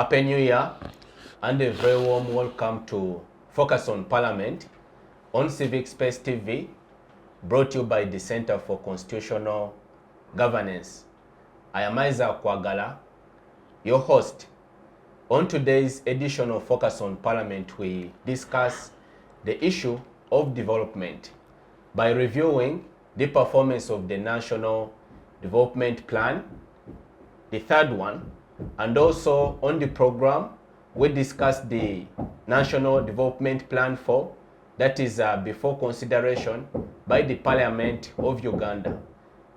Happy New Year and a very warm welcome to Focus on Parliament on Civic Space TV, brought to you by the Center for Constitutional Governance. I am Kwagala, your host. On today's edition of Focus on Parliament, we discuss the issue of development by reviewing the performance of the National Development Plan, the third one, and also on the program, we discuss the National Development Plan 4, that is before consideration by the Parliament of Uganda.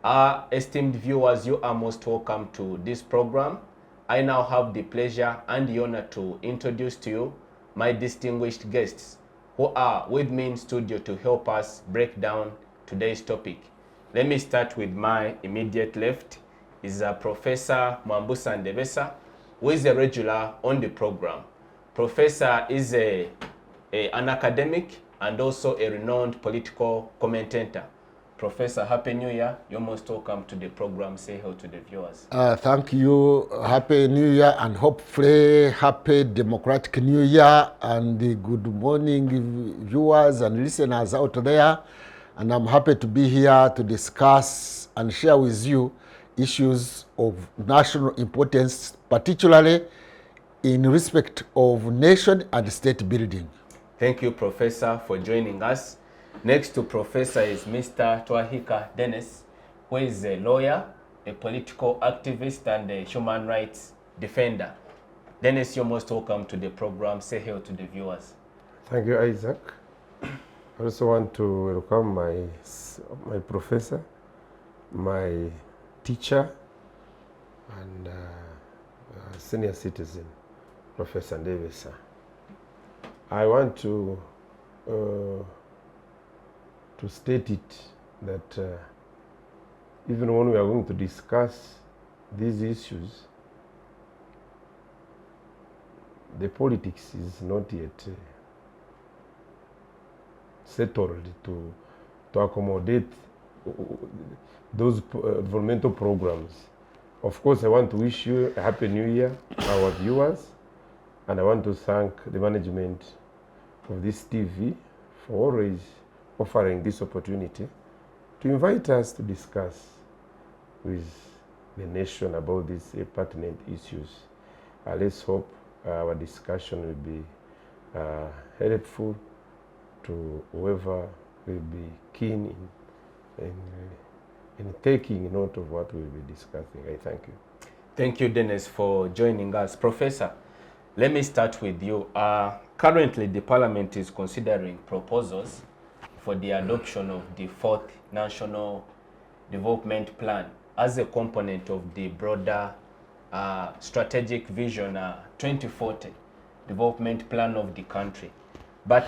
Our esteemed viewers, you are most welcome to this program. I now have the pleasure and the honor to introduce to you my distinguished guests who are with me in studio to help us break down today's topic. Let me start with my immediate left is Professor Mwambutsya Ndebesa, who is a regular on the program. Professor is an academic and also a renowned political commentator. Professor, Happy New Year. You're most welcome to the program. Say hello to the viewers. Thank you. Happy New Year and hopefully happy Democratic New Year and good morning viewers and listeners out there. And I'm happy to be here to discuss and share with you issues of national importance, particularly in respect of nation and state building. Thank you, Professor, for joining us. Next to Professor is Mr. Twahika, who is a lawyer, a political activist, and a human rights defender. Dennis, you're most welcome to the program. Say hello to the viewers. Thank you, Isaac. I also want to welcome my professor, my teacher, and senior citizen, Professor Ndebesa. I want to state it that even when we are going to discuss these issues, the politics is not yet settled to accommodate those developmental programs. Of course, I want to wish you a happy new year, our viewers, and I want to thank the management of this TV for always offering this opportunity to invite us to discuss with the nation about these pertinent issues. Let's hope our discussion will be helpful to whoever will be keen in taking note of what we'll be discussing. I thank you. Thank you, Dennis, for joining us. Professor, let me start with you. Currently, the Parliament is considering proposals for the adoption of the fourth National Development Plan as a component of the broader strategic vision 2040 development plan of the country. But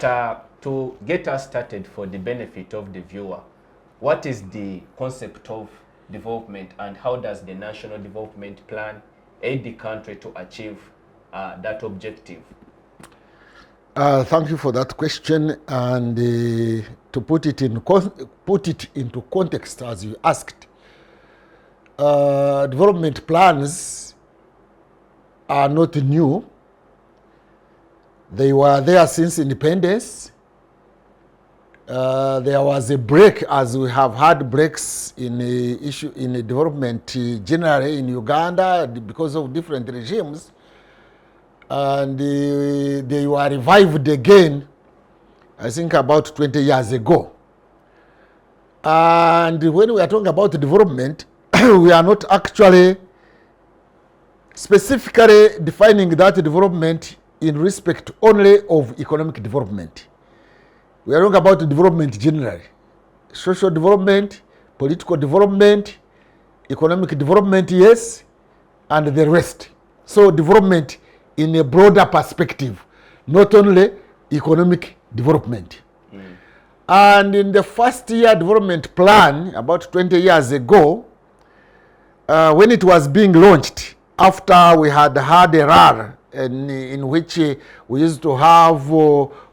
to get us started for the benefit of the viewer, what is the concept of development and how does the National Development Plan aid the country to achieve that objective? Thank you for that question, and to put it into context as you asked, development plans are not new. They were there since independence. There was a break, as we have had breaks in development generally in Uganda because of different regimes. And they were revived again, I think about 20 years ago. And when we are talking about development, we are not actually specifically defining that development in respect only of economic development. We are talking about development generally. Social development, political development, economic development, yes, and the rest. So development in a broader perspective, not only economic development. And in the first year development plan, about 20 years ago, when it was being launched, after we had had a RAR in which we used to have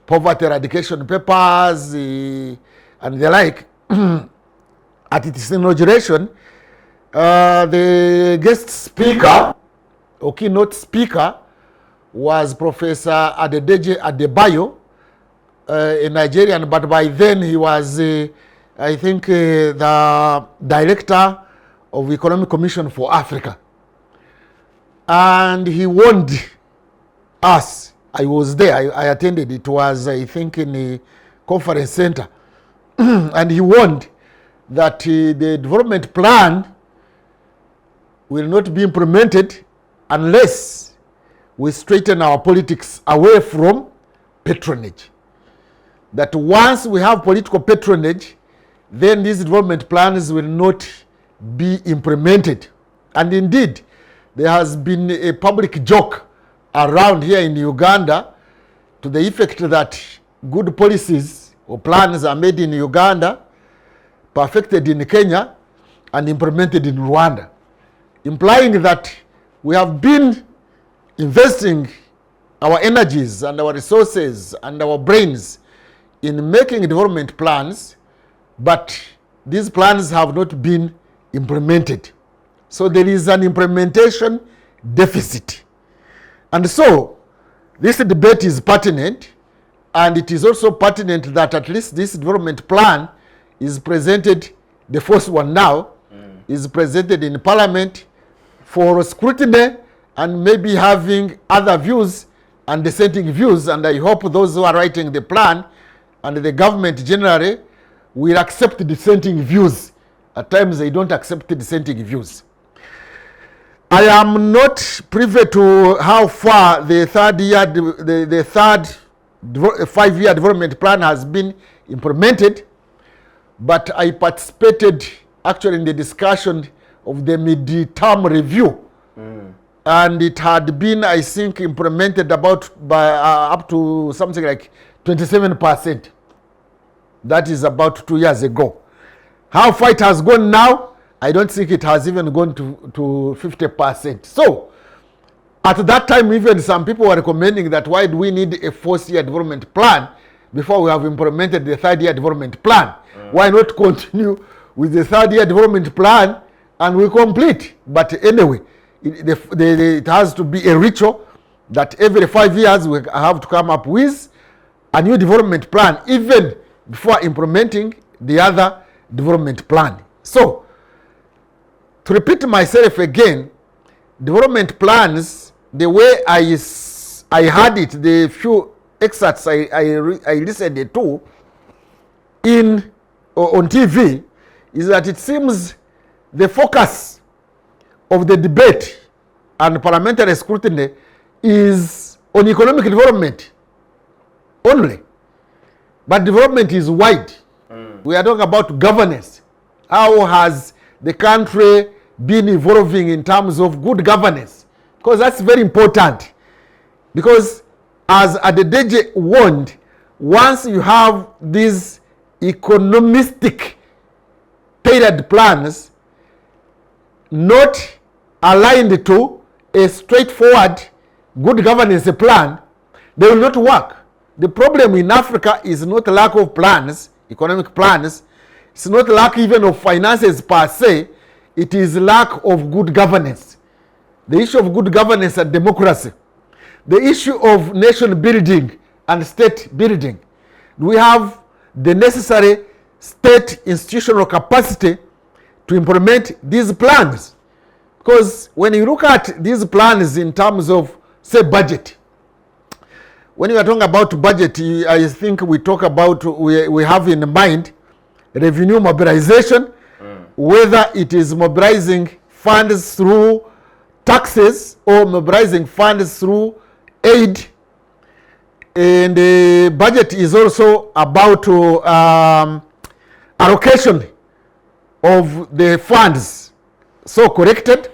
poverty eradication papers and the like, at its inauguration, the guest speaker or keynote speaker was Professor Adebayo, a Nigerian, but by then he was, I think, the director of Economic Commission for Africa. And he warned us. I was there, I attended. It was, I think, in a conference center. And he warned that the development plan will not be implemented unless we straighten our politics away from patronage. That once we have political patronage, then these development plans will not be implemented. And indeed, there has been a public joke around here in Uganda to the effect that good policies or plans are made in Uganda, perfected in Kenya, and implemented in Rwanda, implying that we have been investing our energies and our resources and our brains in making development plans, but these plans have not been implemented. So there is an implementation deficit. And so this debate is pertinent, and it is also pertinent that at least this development plan is presented, the first one now, is presented in Parliament for scrutiny and maybe having other views and dissenting views. And I hope those who are writing the plan and the government generally will accept dissenting views. At times they don't accept dissenting views. I am not privy to how far the third 5-year development plan has been implemented, but I participated actually in the discussion of the mid-term review. And it had been, I think, implemented up to something like 27%. That is about 2 years ago. How far it has gone now, I don't think it has even gone to 50%. So, at that time, even some people were recommending that why do we need a 4th-year development plan before we have implemented the 3rd-year development plan? Why not continue with the 3rd-year development plan and we complete? But anyway, it has to be a ritual that every 5 years we have to come up with a new development plan, even before implementing the other development plan. So, to repeat myself again, development plans, the way I had it, the few excerpts I listened to on TV, is that it seems the focus of the debate and parliamentary scrutiny is on economic development only. But development is wide. We are talking about governance. How has the country been evolving in terms of good governance? Because that's very important. Because as Adedeji warned, once you have these economistic tailored plans not aligned to a straightforward good governance plan, they will not work. The problem in Africa is not lack of plans, economic plans. It's not lack even of finances per se. It is lack of good governance. The issue of good governance and democracy. The issue of nation building and state building. We have the necessary state institutional capacity to implement these plans. Because when you look at these plans in terms of, say, budget, when you are talking about budget, I think we talk about, we have in mind revenue mobilization, whether it is mobilizing funds through taxes or mobilizing funds through aid. And the budget is also about allocation of the funds so collected,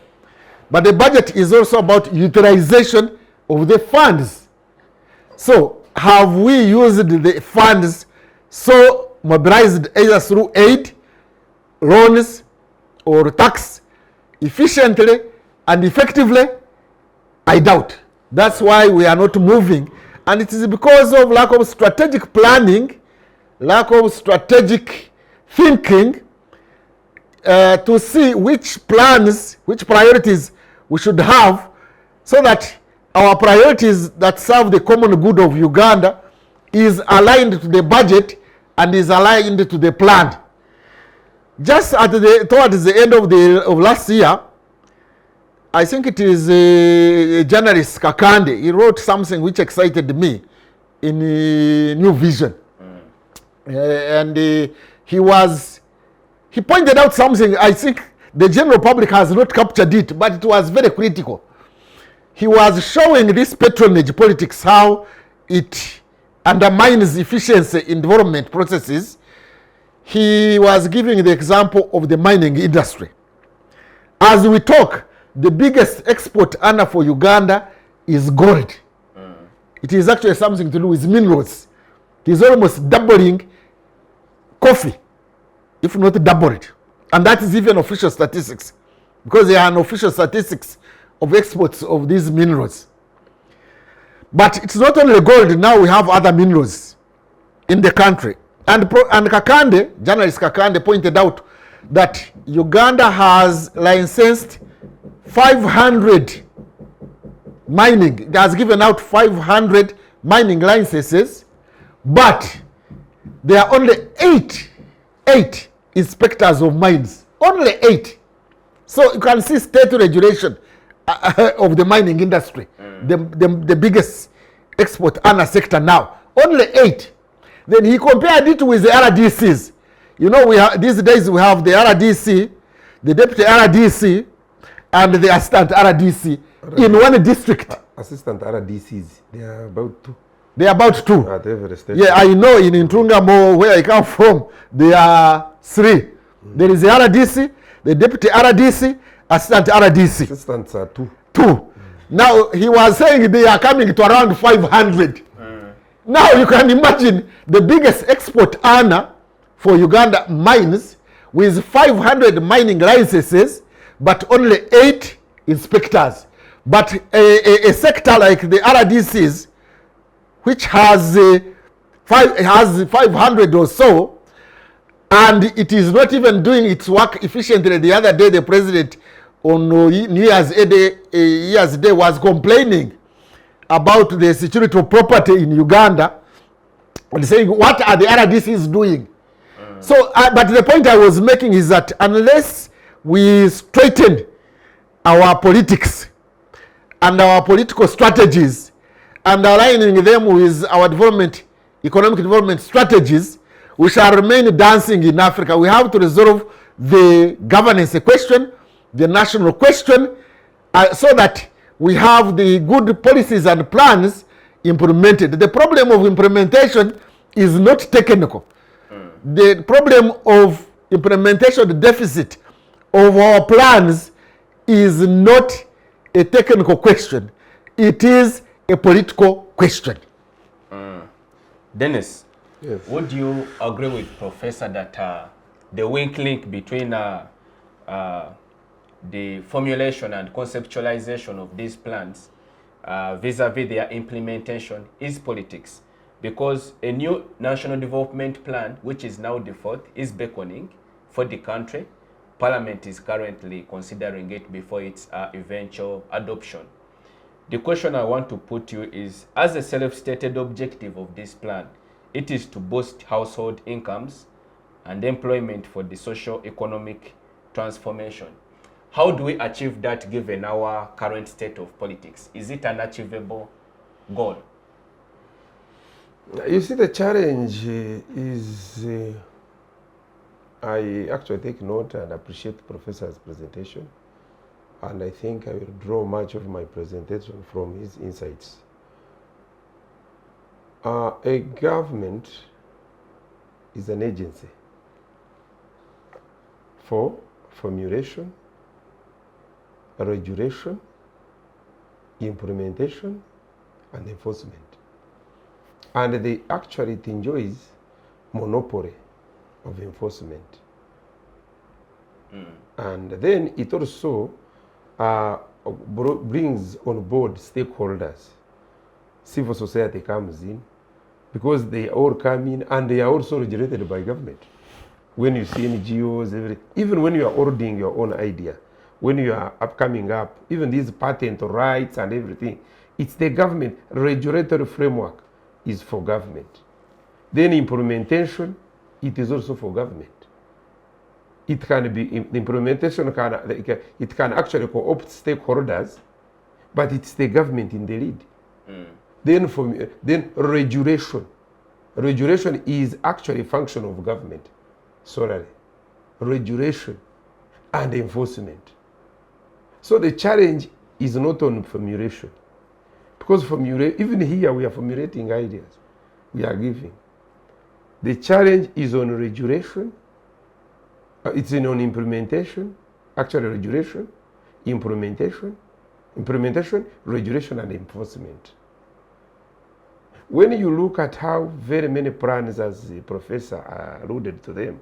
but the budget is also about utilization of the funds. So have we used the funds so mobilized either through aid, loans, or tax efficiently and effectively? I doubt. That's why we are not moving. And it is because of lack of strategic planning, lack of strategic thinking to see which plans, which priorities we should have, so that our priorities that serve the common good of Uganda is aligned to the budget and is aligned to the plan. Just at towards the end of last year, I think it is journalist Kakande, he wrote something which excited me in New Vision. And he pointed out something I think the general public has not captured it, but it was very critical. He was showing this patronage politics, how it undermines efficiency in development processes. He was giving the example of the mining industry. As we talk, the biggest export earner for Uganda is gold. It is actually something to do with minerals. It is almost doubling coffee, if not double it. And that is even official statistics, because there are no official statistics of exports of these minerals. But it's not only gold, now we have other minerals in the country. And Kakande, journalist Kakande, pointed out that Uganda has licensed 500 mining. It has given out 500 mining licenses, but there are only eight inspectors of mines. Only 8. So you can see state regulation of the mining industry, the biggest export earner sector now. Only 8. Then he compared it with the RDCs. You know, these days we have the RDC, the deputy RDC, and the assistant RDC in one district. Assistant RDCs, they are about 2. They are about 2. At every state. Yeah, I know in Ntungamo, where I come from, there are 3. There is the RDC, the deputy RDC, assistant RDC. Assistants are 2. Now, he was saying they are coming to around 500. Now, you can imagine the biggest export earner for Uganda mines with 500 mining licenses, but only 8 inspectors. But a sector like the RDCs, which has 500 or so, and it is not even doing its work efficiently. The other day, the president on New Year's Day was complaining about the security of property in Uganda and saying, what are the RDCs doing? So, but the point I was making is that unless we straighten our politics and our political strategies and aligning them with our economic development strategies, we shall remain dancing in Africa. We have to resolve the governance question, the national question, so that we have the good policies and plans implemented. The problem of implementation is not technical. The problem of implementation, the deficit of our plans is not a technical question. It is a political question. Dennis, Yes. would you agree with Professor that the weak link between the formulation and conceptualization of these plans vis-a-vis their implementation is politics? Because a new national development plan, which is now default, is beckoning for the country. Parliament is currently considering it before its eventual adoption. The question I want to put to you is, as a self-stated objective of this plan, it is to boost household incomes and employment for the socio-economic transformation. How do we achieve that given our current state of politics? Is it an achievable goal? You see, the challenge is, I actually take note and appreciate the professor's presentation, and I think I will draw much of my presentation from his insights. A government is an agency for formulation, regulation, implementation, and enforcement. And it enjoys monopoly of enforcement. And then it also brings on board stakeholders. Civil society comes in because they all come in and they are also regulated by government. When you see NGOs, even when you are ordering your own idea, when you are coming up, even these patent rights and everything, It's the government. Regulatory framework is for government. Then implementation, it is also for government. It can be, the implementation it can actually co-opt stakeholders, but it's the government in the lead. Then regulation. Regulation is actually a function of government. Sorry. Regulation and enforcement. So the challenge is not on formulation. Because even here we are formulating ideas. We are giving. The challenge is on regulation. It's on implementation, actually regulation, implementation, regulation and enforcement. When you look at how very many plans, as the professor alluded to them,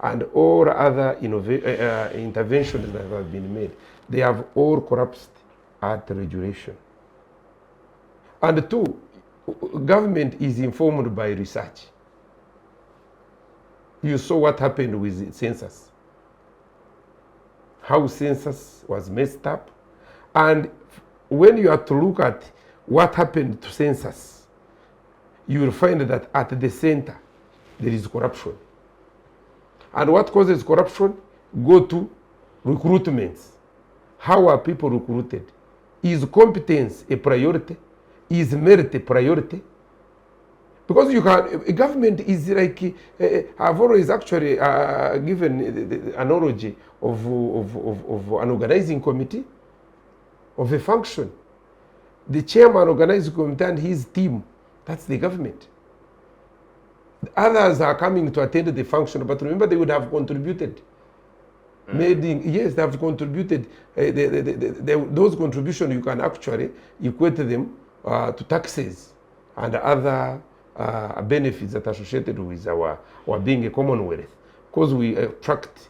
and all other interventions that have been made, they have all collapsed at regulation. And two, government is informed by research. You saw what happened with the census. How census was messed up. And when you have to look at what happened to census, you will find that at the center, there is corruption. And what causes corruption? Go to recruitments. How are people recruited? Is competence a priority? Is merit a priority? Because you can, a government is like, I've always actually given the analogy of an organizing committee, of a function. The chairman organizing committee and his team, that's the government. Others are coming to attend the function, but remember they would have contributed. Yes, they have contributed. Those contributions you can actually equate them to taxes and other benefits that are associated with our being a commonwealth. Because we attract,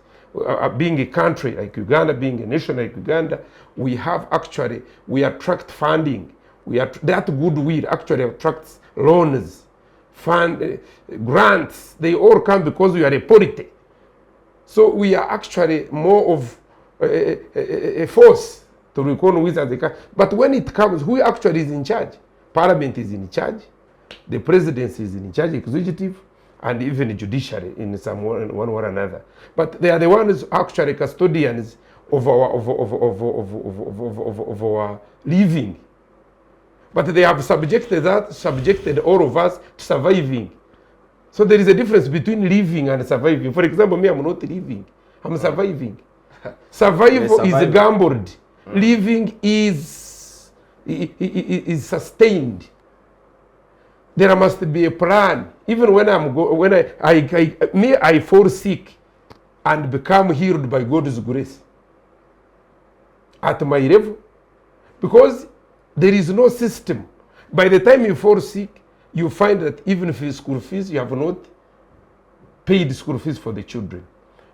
being a country like Uganda, being a nation like Uganda, we attract funding. That goodwill actually attracts loans, grants. They all come because we are a polity. So we are actually more of a force to reckon with as a country. But when it comes, who actually is in charge? Parliament is in charge. The presidency is in charge, executive, and even judiciary in some one or another. But they are the ones actually custodians of our living. But they have subjected all of us to surviving. So there is a difference between living and surviving. For example, me, I'm not living. I'm surviving. Survival is gambled. Living is sustained. There must be a plan. Even when I fall sick and become healed by God's grace at my level, because there is no system. By the time you fall sick, you find that even for school fees, you have not paid school fees for the children.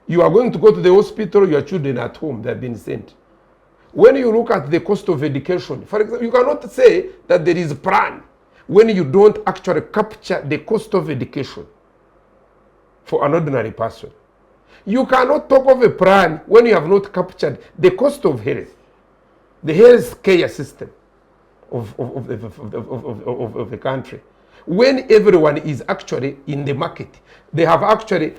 You are going to go to the hospital, your children at home, they have been sent. When you look at the cost of education, for example, you cannot say that there is a plan when you don't actually capture the cost of education for an ordinary person. You cannot talk of a plan when you have not captured the cost of health, the health care system of the country. When everyone is actually in the market, they have actually,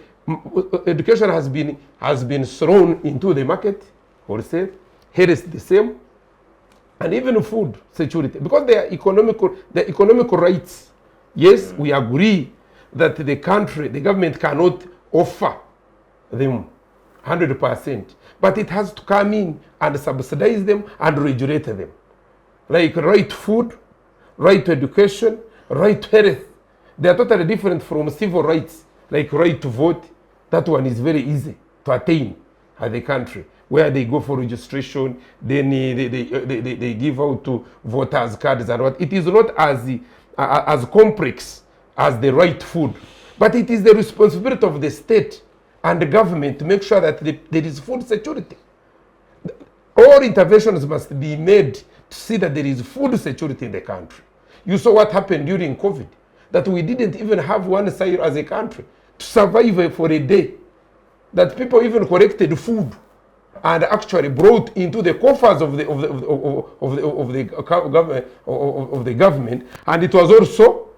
education has been thrown into the market, wholesale, health the same, and even food security, because they are economical rights. Yes, we agree that the government cannot offer them 100%, but it has to come in and subsidize them and regulate them. Like right to food, right to education, right to health. They are totally different from civil rights, like right to vote. That one is very easy to attain at the country, where they go for registration, then they give out to voters cards and what. It is not as complex as the right to food, but it is the responsibility of the state and the government to make sure that there is food security. All interventions must be made to see that there is food security in the country. You saw what happened during COVID, that we didn't even have one side as a country to survive for a day, that people even collected food and actually brought into the coffers of the government, and it was also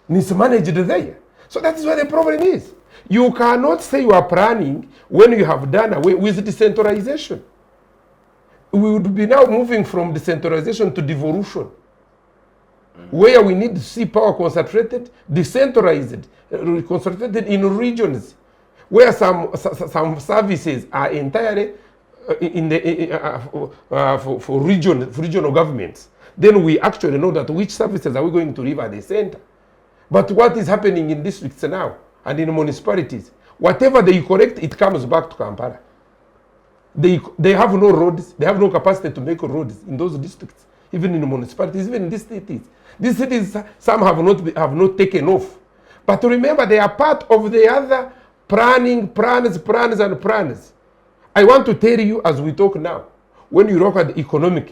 mismanaged there. So that is where the problem is. You cannot say you are planning when you have done away with decentralization. We would be now moving from decentralization to devolution, where we need to see power concentrated, decentralized, concentrated in regions, where some services are entirely for regional governments. Then we actually know that which services are we going to leave at the center. But what is happening in districts now and in municipalities, whatever they correct, it comes back to Kampala. They have no roads, they have no capacity to make roads in those districts, even in the municipalities, even in these cities. These cities, some have not taken off. But remember, they are part of the other plans. I want to tell you as we talk now, when you look at the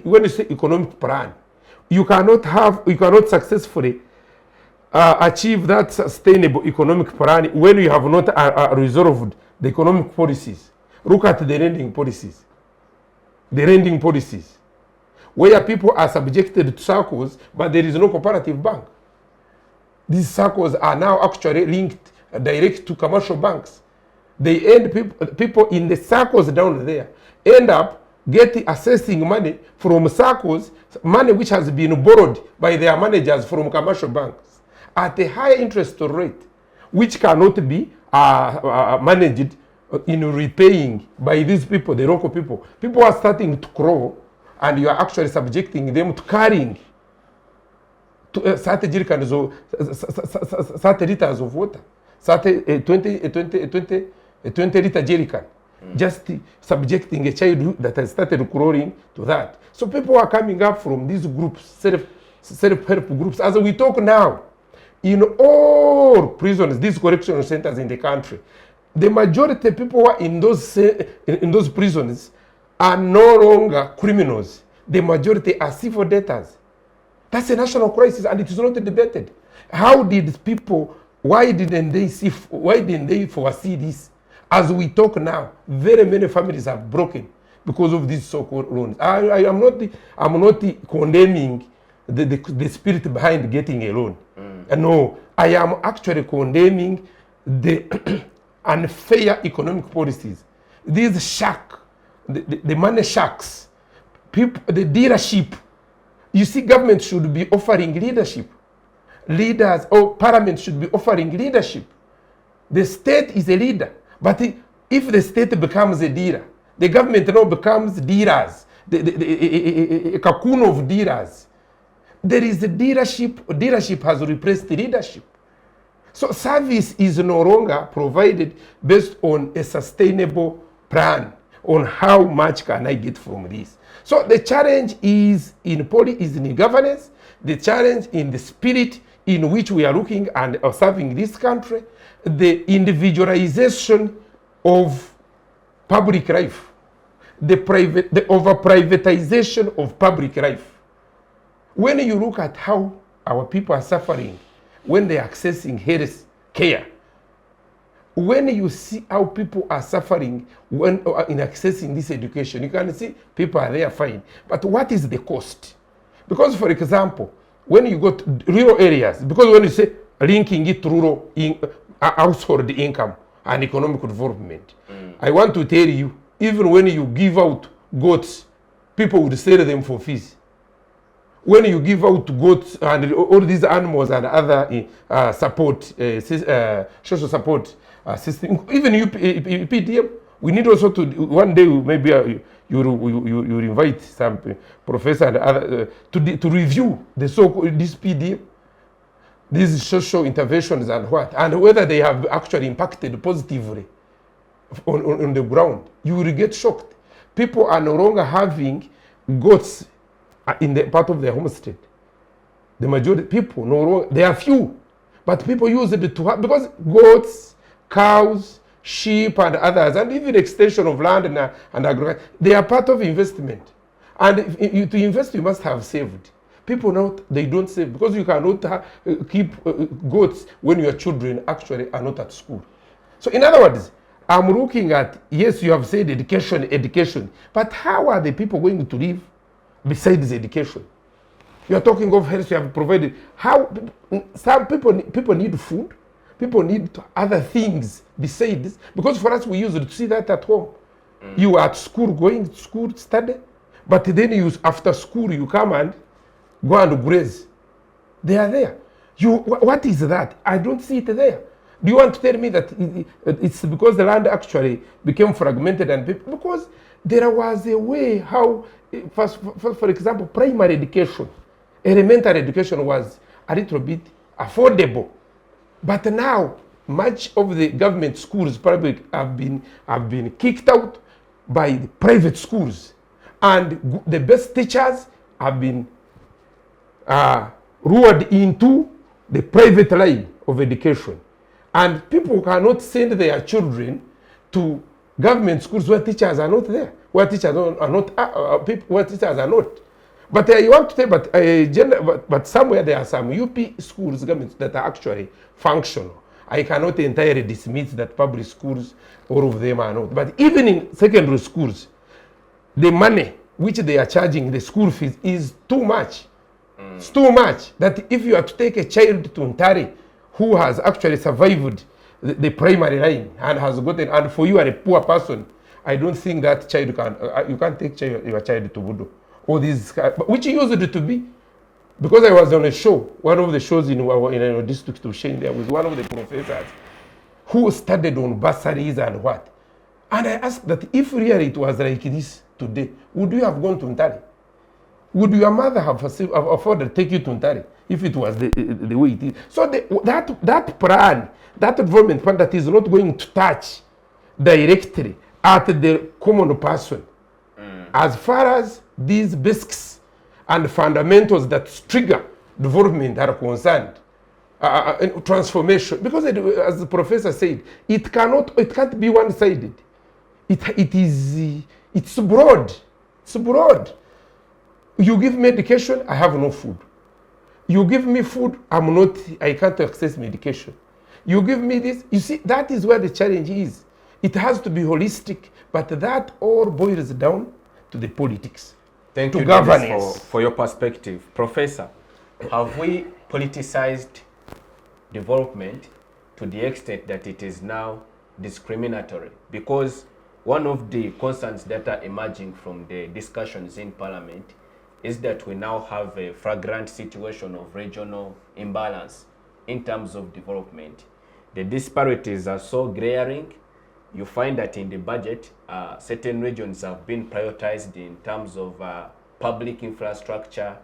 when you say economic plan, you cannot successfully achieve that sustainable economic plan when you have not resolved the economic policies. Look at the lending policies. Where people are subjected to circles, but there is no cooperative bank. These circles are now actually linked direct to commercial banks. They end people in the circles down there end up assessing money from circles, money which has been borrowed by their managers from commercial banks at a higher interest rate, which cannot be managed in repaying by these people, the local people. People are starting to grow, and you are actually subjecting them to carrying 30 liters of water, 20-liter jerrycan, just subjecting a child that has started crawling to that. So people are coming up from these groups, self-help groups. As we talk now, in all prisons, these correctional centers in the country, the majority of people who are in those prisons are no longer criminals. The majority are civil debtors. That's a national crisis, and it is not debated. Why didn't they foresee this? As we talk now, very many families are broken because of these so-called loans. I'm not condemning the spirit behind getting a loan. No, I am actually condemning the unfair economic policies. These the money sharks, people, the dealership. You see, government should be offering leadership. Leaders or parliament should be offering leadership. The state is a leader. But if the state becomes a dealer, the government now becomes dealers, a cocoon of dealers. There is a leadership has replaced leadership. So service is no longer provided based on a sustainable plan on how much can I get from this. So the challenge is in governance, the challenge in the spirit in which we are looking and are serving this country, the individualization of public life, the over-privatization of public life. When you look at how our people are suffering when they are accessing health care, when you see how people are suffering when in accessing this education, you can see people are there fine. But what is the cost? Because, for example, when you go to rural areas, because when you say linking it to rural household income and economic development, I want to tell you, even when you give out goats, people would sell them for fees. When you give out goats and all these animals and other support, social support system, even PDM, we need also to, one day maybe you invite some professor and other to review the so-called this PDM, these social interventions and whether they have actually impacted positively on the ground. You will get shocked. People are no longer having goats in the part of their homestead. The majority people no longer, they are few, but people use it to have, because goats, cows, sheep and others, and even extension of land and agriculture, they are part of investment. And to invest, you must have saved. People now, they don't save because you cannot keep goats when your children actually are not at school. So in other words, I'm looking at, yes, you have said education, but how are the people going to live besides education? You are talking of health, you have provided. How some people need food, people need other things besides, because for us we used to see that at home. You are at school, going to school, study, but then you after school you come and go and graze. They are there. What is that? I don't see it there. Do you want to tell me that it's because the land actually became fragmented and because there was a way how, for example, primary education, elementary education was a little bit affordable, but now much of the government schools probably have been kicked out by the private schools, and the best teachers have been lured into the private line of education. And people cannot send their children to government schools where teachers are not there, where teachers are not, where teachers are not. But you want to say, but somewhere there are some UP schools, governments, that are actually functional. I cannot entirely dismiss that public schools, all of them are not. But even in secondary schools, the money which they are charging, the school fees, is too much. It's too much that if you are to take a child to Ntari, who has actually survived the primary line and has gotten, and for you are a poor person, I don't think that child can, you can't take your child to Budo. All these, which used to be, because I was on a show, one of the shows in our district of Shane, there was one of the professors who studied on bursaries and what. And I asked that if really it was like this today, would you have gone to Ntari? Would your mother have afforded to take you to Ntari if it was the way it is? So that plan, that development plan that is not going to touch directly at the common person, as far as these basics and fundamentals that trigger development are concerned, transformation, because as the professor said, it can't be one-sided. It's broad. It's broad. You give me medication, I have no food. You give me food, I can't access medication. You give me this, you see, that is where the challenge is. It has to be holistic, but that all boils down to the politics. Thank to you, governance. For your perspective. Professor, have we politicized development to the extent that it is now discriminatory? Because one of the concerns that are emerging from the discussions in Parliament is that we now have a flagrant situation of regional imbalance in terms of development. The disparities are so glaring. You find that in the budget, certain regions have been prioritized in terms of public infrastructure,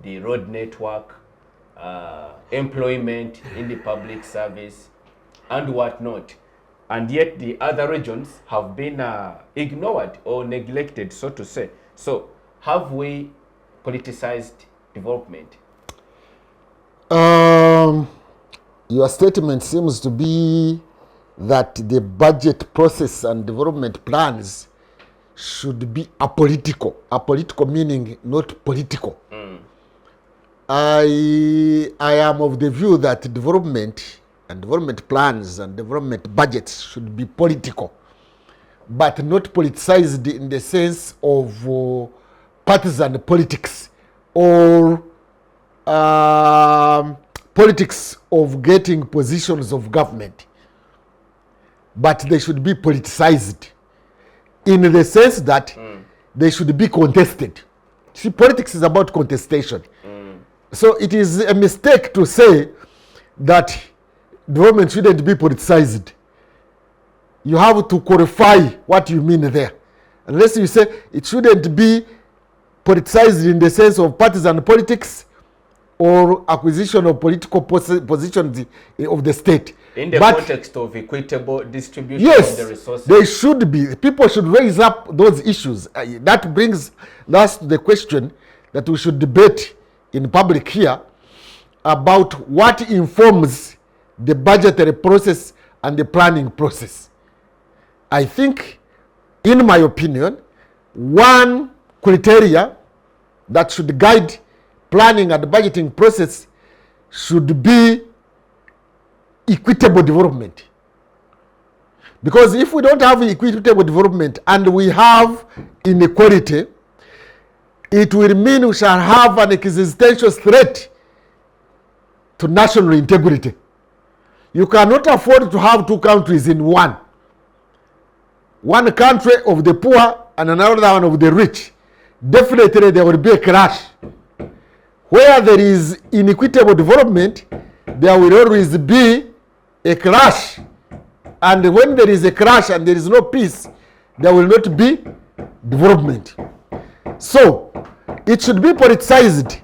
the road network, employment in the public service, and whatnot. And yet the other regions have been ignored or neglected, so to say. So have we politicized development? Your statement seems to be that the budget process and development plans should be apolitical. Apolitical meaning not political. I am of the view that development and development plans and development budgets should be political, but not politicized in the sense of partisan politics or politics of getting positions of government. But they should be politicized in the sense that they should be contested. See, politics is about contestation. So it is a mistake to say that development shouldn't be politicized. You have to qualify what you mean there. Unless you say it shouldn't be politicized in the sense of partisan politics or acquisition of political positions of the state. In the context of equitable distribution of the resources. They should be. People should raise up those issues. That brings us to the question that we should debate in public here about what informs the budgetary process and the planning process. I think, in my opinion, one criteria that should guide planning and budgeting process should be equitable development. Because if we don't have equitable development and we have inequality, it will mean we shall have an existential threat to national integrity. You cannot afford to have two countries in one. One country of the poor and another one of the rich. Definitely there will be a clash. Where there is inequitable development, there will always be a clash. And when there is a clash and there is no peace, there will not be development. So, it should be politicized.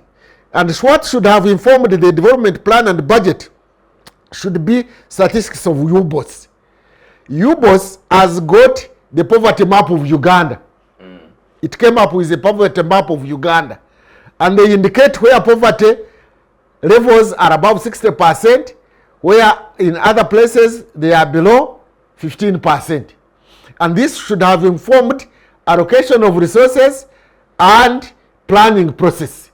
And what should have informed the development plan and budget should be statistics of UBOS. UBOS has got the poverty map of Uganda. It came up with a poverty map of Uganda. And they indicate where poverty levels are above 60%, where in other places they are below 15%. And this should have informed allocation of resources and planning process,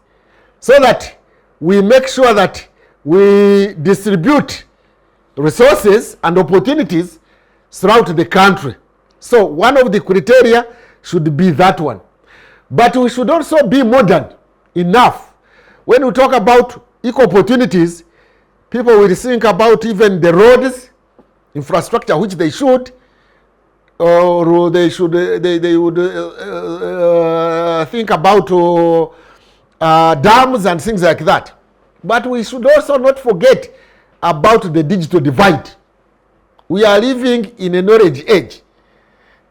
so that we make sure that we distribute resources and opportunities throughout the country. So one of the criteria should be that one. But we should also be modern enough. When we talk about equal opportunities, people will think about even the roads, infrastructure, which they should, or they would think about dams and things like that. But we should also not forget about the digital divide. We are living in a knowledge age,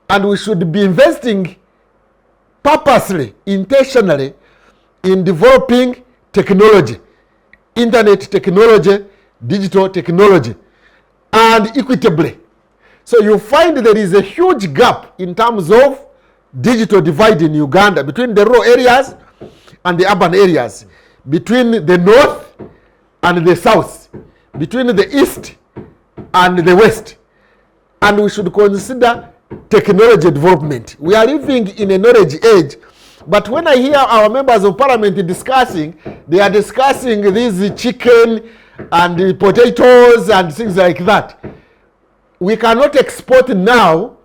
and we should be investing purposely, intentionally in developing technology, internet technology, digital technology, and equitably. So you find there is a huge gap in terms of digital divide in Uganda between the rural areas and the urban areas, between the north and the south, between the east and the west. And we should consider technology development. We are living in a knowledge age, but when I hear our members of parliament discussing, they are discussing these chicken and potatoes and things like that. We cannot export now,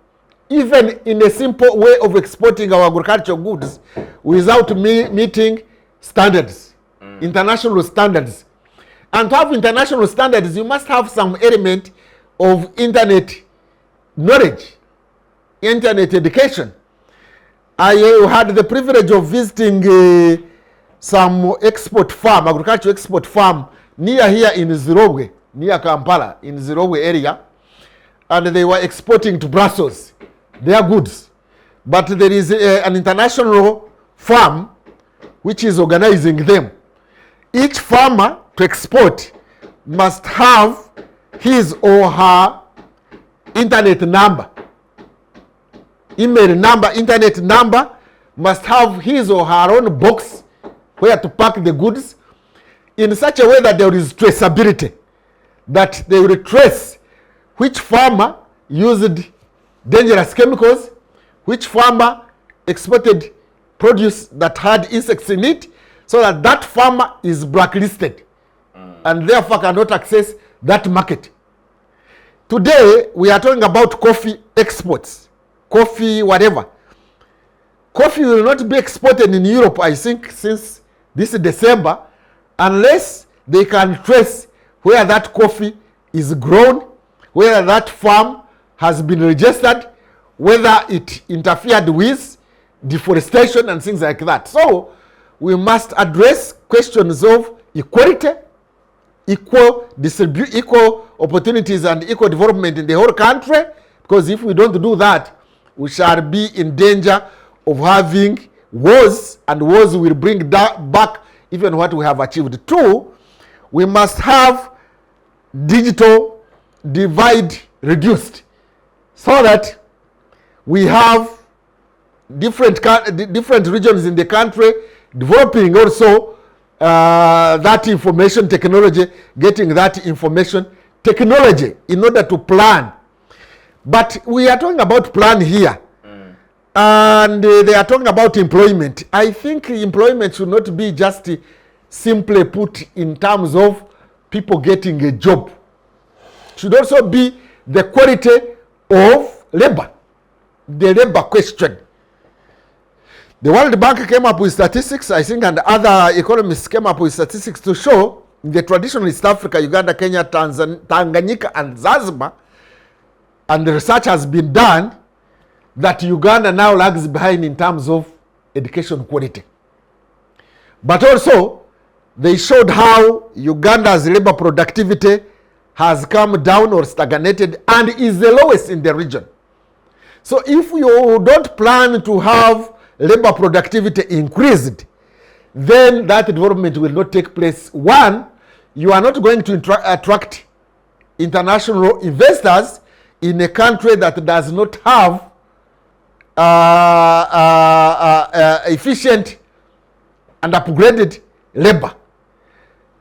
even in a simple way of exporting our agricultural goods, without meeting standards, international standards. And to have international standards, you must have some element of internet knowledge, internet education. I had the privilege of visiting some export farm, agricultural export farm, near here in Zirogwe, near Kampala, in Zirogwe area. And they were exporting to Brussels their goods. But there is an international farm which is organizing them. Each farmer to export must have his or her internet number, email number, internet number, must have his or her own box where to pack the goods in such a way that there is traceability, that they will trace which farmer used dangerous chemicals, which farmer exported produce that had insects in it, so that that farmer is blacklisted and therefore cannot access that market. Today, we are talking about coffee exports, coffee whatever. Coffee will not be exported in Europe, I think, since this December, unless they can trace where that coffee is grown, whether that farm has been registered, whether it interfered with deforestation and things like that. So we must address questions of equality, equal opportunities and equal development in the whole country, because if we don't do that, we shall be in danger of having wars, and wars will bring back even what we have achieved. Two, we must have digital divide reduced, so that we have different regions in the country developing also that information technology, getting that information technology in order to plan. But we are talking about plan here, and they are talking about employment. I think employment should not be just simply put in terms of people getting a job. Should also be the quality of labor, the labor question. The World Bank came up with statistics, I think, and other economists came up with statistics to show the traditional East Africa, Uganda, Kenya, Tanganyika, and Zanzibar, and the research has been done that Uganda now lags behind in terms of education quality. But also, they showed how Uganda's labor productivity has come down or stagnated and is the lowest in the region. So if you don't plan to have labor productivity increased, then that development will not take place. One, you are not going to attract international investors in a country that does not have efficient and upgraded labor.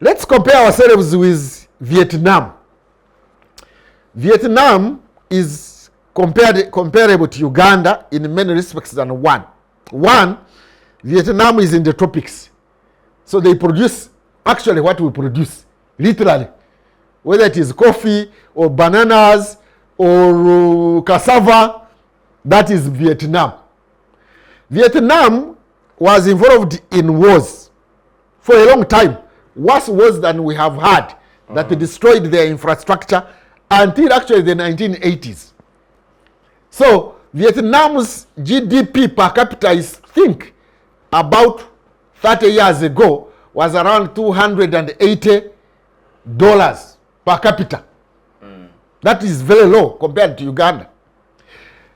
Let's compare ourselves with Vietnam. Vietnam is comparable to Uganda in many respects than one. One, Vietnam is in the tropics. So they produce actually what we produce, literally. Whether it is coffee or bananas or cassava, that is Vietnam. Vietnam was involved in wars for a long time. Worse wars than we have had that destroyed their infrastructure until actually the 1980s. So Vietnam's GDP per capita is, think, about 30 years ago was around $280 per capita. That is very low compared to Uganda.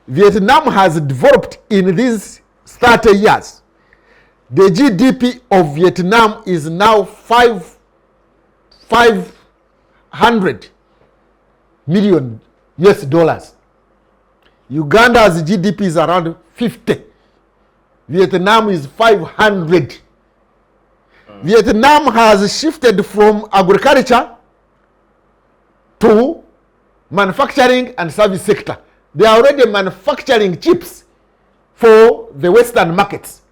Vietnam has developed in these 30 years. The GDP of Vietnam is now 500 million US dollars. Uganda's GDP is around 50. Vietnam is 500. Vietnam has shifted from agriculture to manufacturing and service sector. They are already manufacturing chips for the Western markets.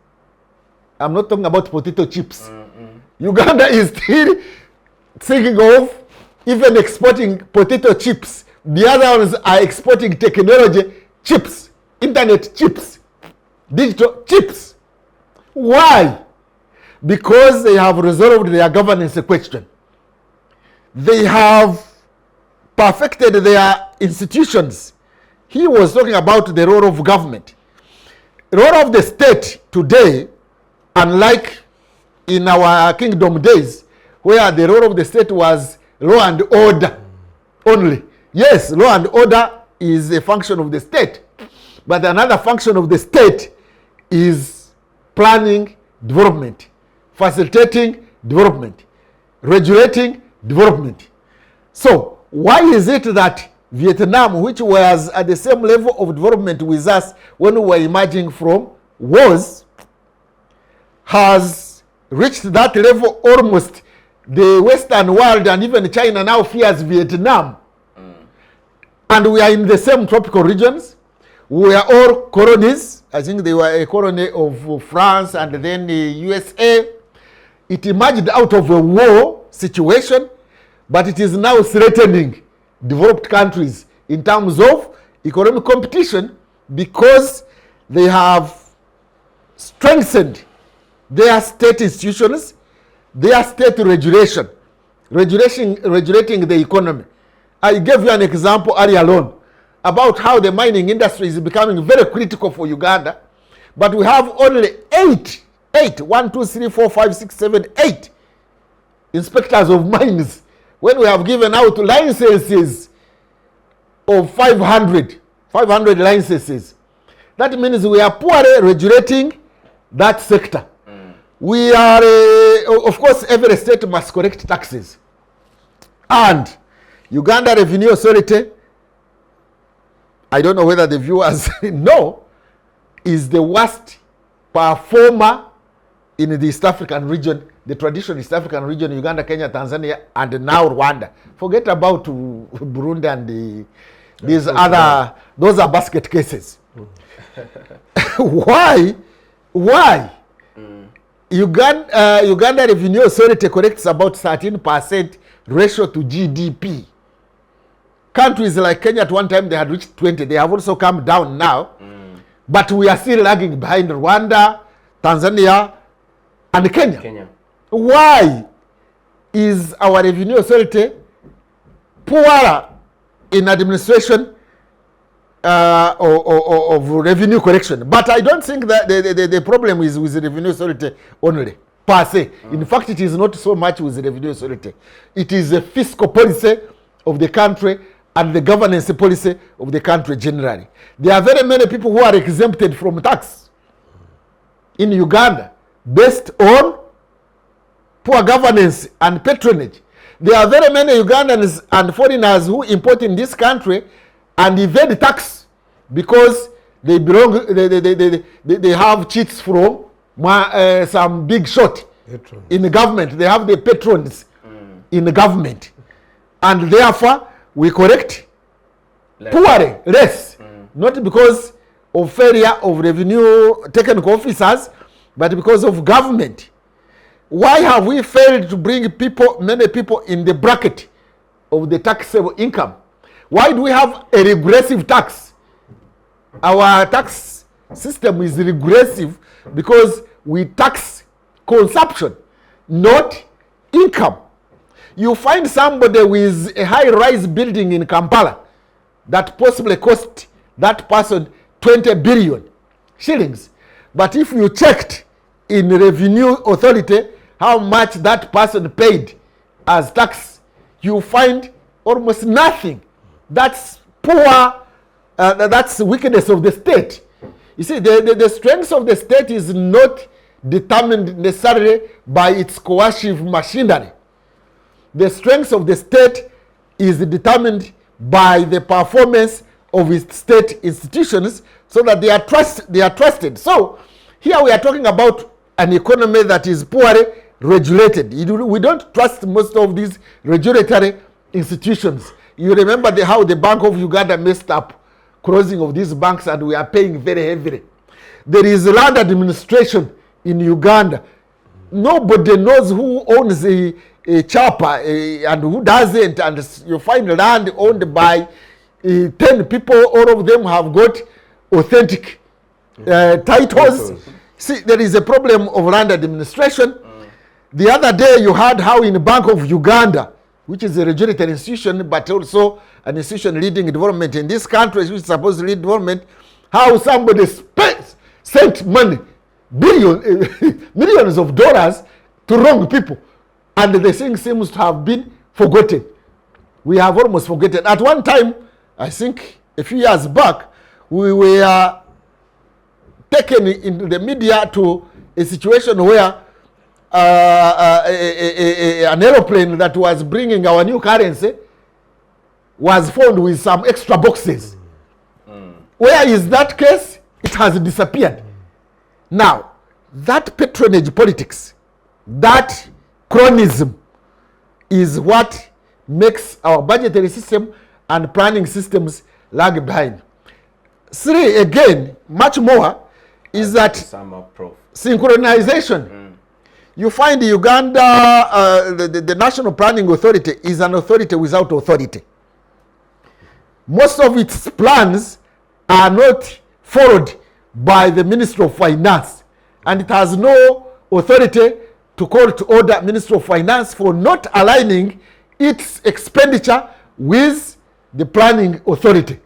I'm not talking about potato chips. Uganda is still thinking of even exporting potato chips. The other ones are exporting technology chips, internet chips, digital chips. Why? Because they have resolved their governance question. They have perfected their institutions. He was talking about the role of government. The role of the state today, unlike in our kingdom days, where the role of the state was law and order only. Yes, law and order is a function of the state, but another function of the state is planning development, facilitating development, regulating development. So why is it that Vietnam, which was at the same level of development with us when we were emerging from wars, has reached that level almost? The Western world and even China now fears Vietnam. And we are in the same tropical regions. We are all colonies. I think they were a colony of France and then the USA. It emerged out of a war situation, but it is now threatening developed countries in terms of economic competition because they have strengthened their state institutions, their state regulating the economy. I gave you an example earlier on about how the mining industry is becoming very critical for Uganda, but we have only 8 inspectors of mines when we have given out licenses of 500 licenses. That means we are poorly regulating that sector. We are, of course, every state must collect taxes. And Uganda Revenue Authority, I don't know whether the viewers know, is the worst performer in the East African region, the traditional East African region, Uganda, Kenya, Tanzania, and now Rwanda. Forget about Burundi and these other, those are basket cases. Why? Uganda Revenue Authority collects about 13% ratio to GDP. countries like Kenya at one time, they had reached 20. They have also come down now. But we are still lagging behind Rwanda, Tanzania, and Kenya. Why is our revenue authority poorer in administration of revenue collection? But I don't think that the problem is with the revenue authority only, per se. In fact, it is not so much with the revenue authority. It is the fiscal policy of the country and the governance policy of the country generally. There are very many people who are exempted from tax in Uganda based on poor governance and patronage. There are very many Ugandans and foreigners who import in this country and evade tax because they belong, they have cheats from some big shot in the government. They have the patrons in the government. And therefore, we correct poorly, less. Not because of failure of revenue technical officers, but because of government. Why have we failed to bring people, many people in the bracket of the taxable income? Why do we have a regressive tax? Our tax system is regressive because we tax consumption, not income. You find somebody with a high-rise building in Kampala that possibly cost that person 20 billion shillings. But if you checked in revenue authority how much that person paid as tax, you find almost nothing. That's poor, that's weakness of the state. You see, the strength of the state is not determined necessarily by its coercive machinery. The strength of the state is determined by the performance of its state institutions so that they are trusted. So here we are talking about an economy that is poorly regulated. We don't trust most of these regulatory institutions. You remember how the Bank of Uganda messed up closing of these banks, and we are paying very heavily. There is land administration in Uganda. Nobody knows who owns a chopper and who doesn't, and you find land owned by 10 people. All of them have got authentic titles. See, there is a problem of land administration. The other day you heard how in Bank of Uganda, which is a regulatory institution but also an institution leading development in this country, which is supposed to lead development, how somebody sent money, millions of dollars to wrong people. And the thing seems to have been forgotten. We have almost forgotten. At one time, I think a few years back, we were taken into the media to a situation where an aeroplane that was bringing our new currency was found with some extra boxes. Where is that case? It has disappeared. Now, that patronage politics, that cronism is what makes our budgetary system and planning systems lag behind. Three, again, much more, is that synchronization. You find Uganda, the National Planning Authority is an authority without authority. Most of its plans are not followed by the Ministry of Finance, and it has no authority to call to order Ministry of Finance for not aligning its expenditure with the planning authority.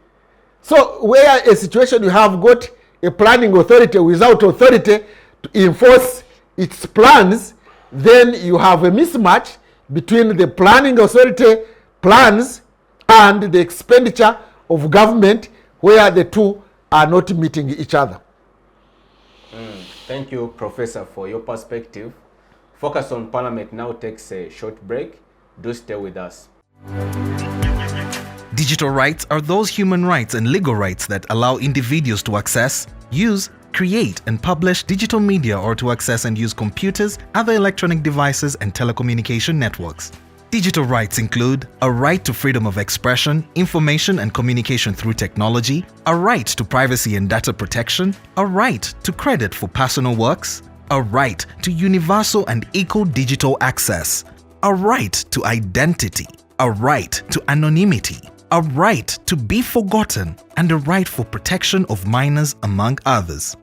So where a situation you have got a planning authority without authority to enforce its plans, then you have a mismatch between the planning authority plans and the expenditure of government, where the two are not meeting each other. Thank you, Professor, for your perspective. Focus on Parliament now takes a short break. Do stay with us. Digital rights are those human rights and legal rights that allow individuals to access, use, create and publish digital media, or to access and use computers, other electronic devices and telecommunication networks. Digital rights include a right to freedom of expression, information and communication through technology, a right to privacy and data protection, a right to credit for personal works, a right to universal and equal digital access, a right to identity, a right to anonymity, a right to be forgotten, and a right for protection of minors, among others.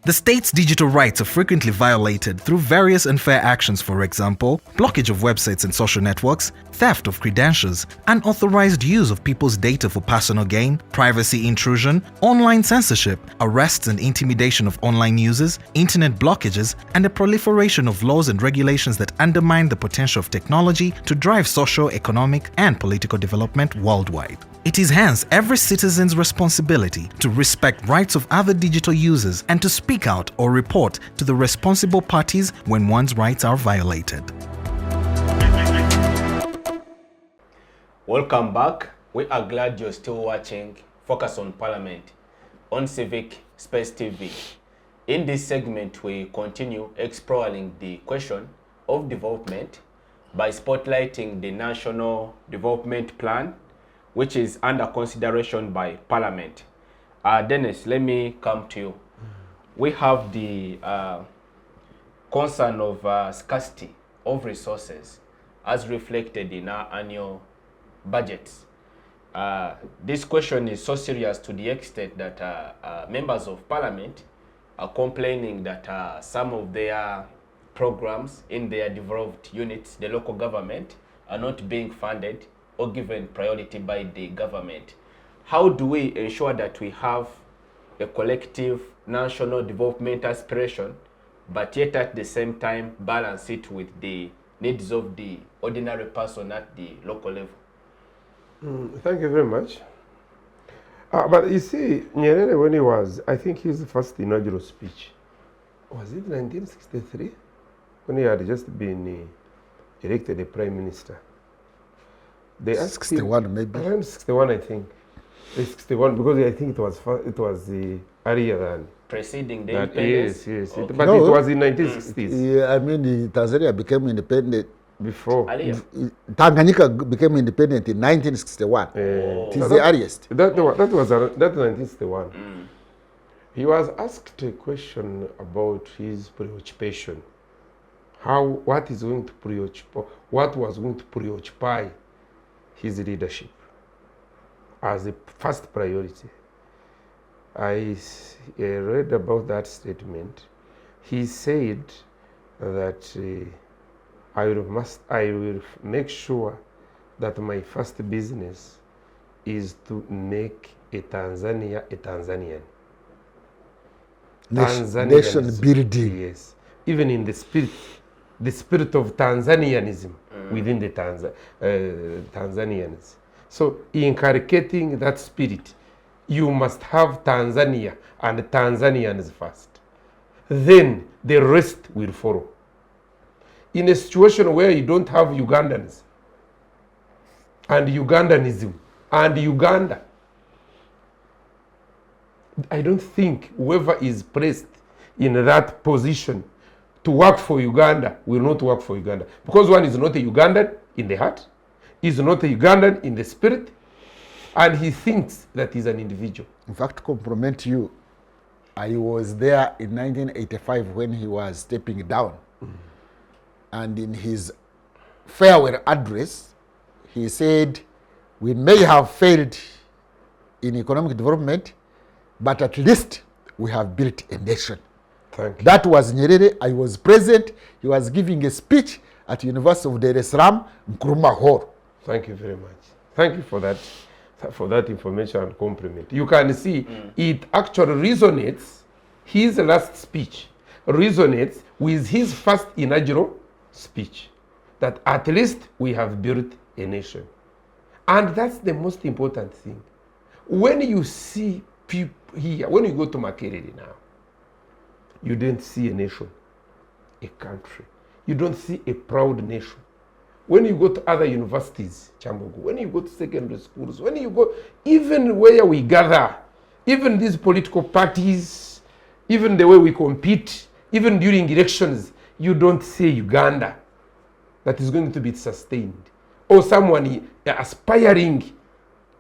The state's digital rights are frequently violated through various unfair actions, for example, blockage of websites and social networks, theft of credentials, unauthorized use of people's data for personal gain, privacy intrusion, online censorship, arrests and intimidation of online users, internet blockages, and the proliferation of laws and regulations that undermine the potential of technology to drive social, economic, and political development worldwide. It is hence every citizen's responsibility to respect rights of other digital users and to speak out or report to the responsible parties when one's rights are violated. Welcome back. We are glad you're still watching Focus on Parliament on Civic Space TV. In this segment, we continue exploring the question of development by spotlighting the National Development Plan, which is under consideration by Parliament. Dennis, let me come to you. We have the concern of scarcity of resources as reflected in our annual budgets. This question is so serious to the extent that members of Parliament are complaining that some of their programs in their devolved units, the local government, are not being funded or given priority by the government. How do we ensure that we have a collective national development aspiration, but yet at the same time balance it with the needs of the ordinary person at the local level? Thank you very much. But you see, Nyerere, when he was, I think his first inaugural speech, was it 1963? When he had just been elected a prime minister. They asked 61 him, maybe. Around 61, I think. 61, because I think it was earlier than Preceding the that. independence? Yes. Okay. But No. it was in 1960s. Yeah, I mean, Tanzania became independent. Before. Earlier. Tanganyika became independent in 1961. It is the earliest. That was 1961. He was asked a question about his preoccupation. What was going to preoccupy his leadership as a first priority. I read about that statement. He said that I will make sure that my first business is to make a Tanzania a Tanzanian. Nation building. Yes. Even in the spirit of Tanzanianism within the Tanzanians. So inculcating that spirit, you must have Tanzania and Tanzanians first. Then the rest will follow. In a situation where you don't have Ugandans and Ugandanism and Uganda, I don't think whoever is placed in that position to work for Uganda will not work for Uganda. Because one is not a Ugandan in the heart, is not a Ugandan in the spirit, and he thinks that he's an individual. In fact, compliment you. I was there in 1985 when he was stepping down. And in his farewell address, he said, we may have failed in economic development, but at least we have built a nation. Thank you. That was Nyerere. I was present. He was giving a speech at University of Dar es Salaam, Nkrumah Hall. Thank you very much. Thank you for that information and compliment. You can see it actually resonates, his last speech resonates with his first inaugural speech, that at least we have built a nation. And that's the most important thing. When you see people here, when you go to Makerere now, you don't see a nation, a country. You don't see a proud nation. When you go to other universities, Chambogo, when you go to secondary schools, when you go, even where we gather, even these political parties, even the way we compete, even during elections, you don't see Uganda that is going to be sustained. Or someone aspiring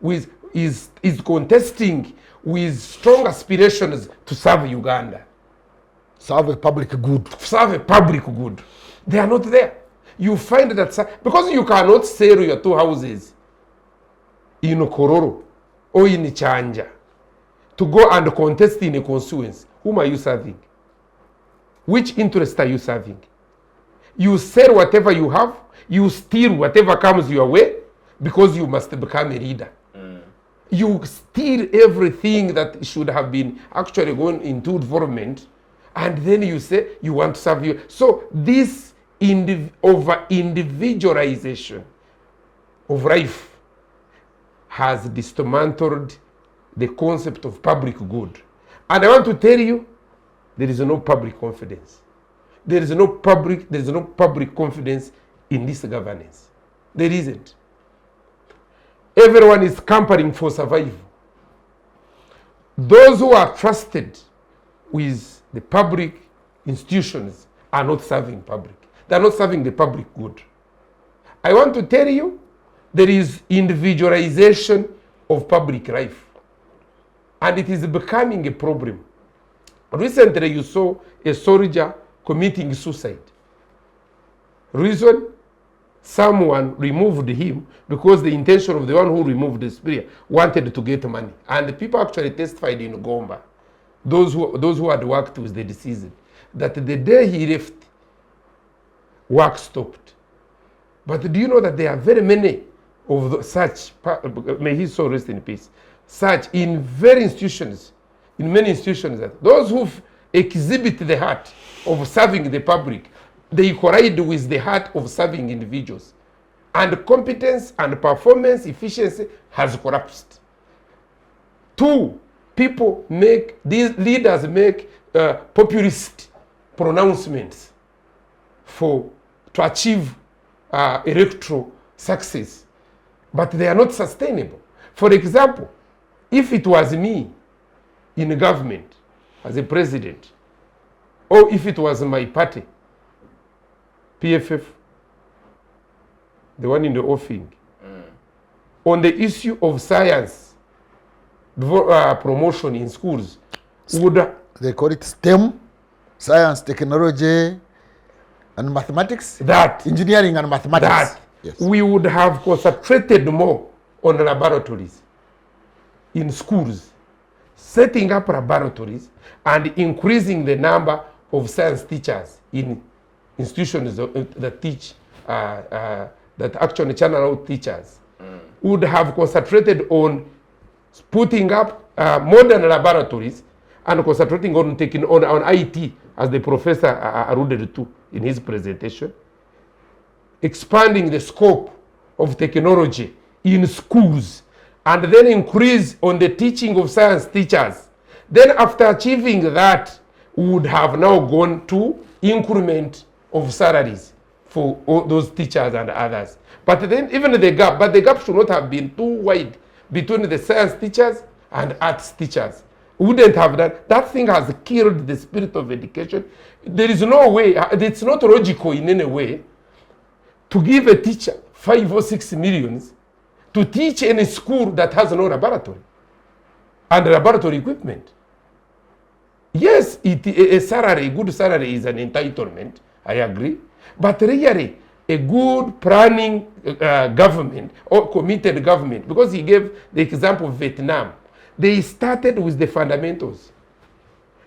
with is contesting with strong aspirations to serve Uganda. Serve a public good. Serve a public good. They are not there. You find that, because you cannot sell your two houses in Kororo or in Chanja to go and contest in a constituency, whom are you serving? Which interest are you serving? You sell whatever you have, you steal whatever comes your way because you must become a leader. You steal everything that should have been actually going into development, and then you say you want to serve you. So this over-individualization of life has dismantled the concept of public good. And I want to tell you, there is no public confidence. There is no public confidence in this governance. There isn't. Everyone is scampering for survival. Those who are trusted with the public institutions are not serving public. They are not serving the public good. I want to tell you, there is individualization of public life. And it is becoming a problem. Recently you saw a soldier committing suicide. Reason? Someone removed him because the intention of the one who removed the spear wanted to get money. And the people actually testified in Gomba, those who had worked with the deceased, that the day he left, work stopped. But do you know that there are very many of such, may his soul rest in peace, such in many institutions, that those who exhibit the heart of serving the public, they collide with the heart of serving individuals. And competence and performance efficiency has collapsed. Two, these leaders make populist pronouncements to achieve electoral success, but they are not sustainable. For example, if it was me in government as a president, or if it was my party, PFF, the one in the offing, on the issue of science promotion in schools, they call it STEM, science, technology, and mathematics. Engineering and mathematics. Yes. We would have concentrated more on laboratories in schools, setting up laboratories and increasing the number of science teachers in institutions that teach, that actually channel out teachers. Would have concentrated on putting up modern laboratories and concentrating on taking on IT, as the professor alluded to in his presentation, expanding the scope of technology in schools, and then increase on the teaching of science teachers. Then after achieving that, we would have now gone to increment of salaries for all those teachers and others. But then even the gap should not have been too wide between the science teachers and arts teachers. We wouldn't have that. That thing has killed the spirit of education. There is no way, it's not logical in any way to give a teacher 5 or 6 millions to teach in a school that has no laboratory and laboratory equipment. Yes, a good salary is an entitlement, I agree, but really a good planning government or committed government, because he gave the example of Vietnam, they started with the fundamentals.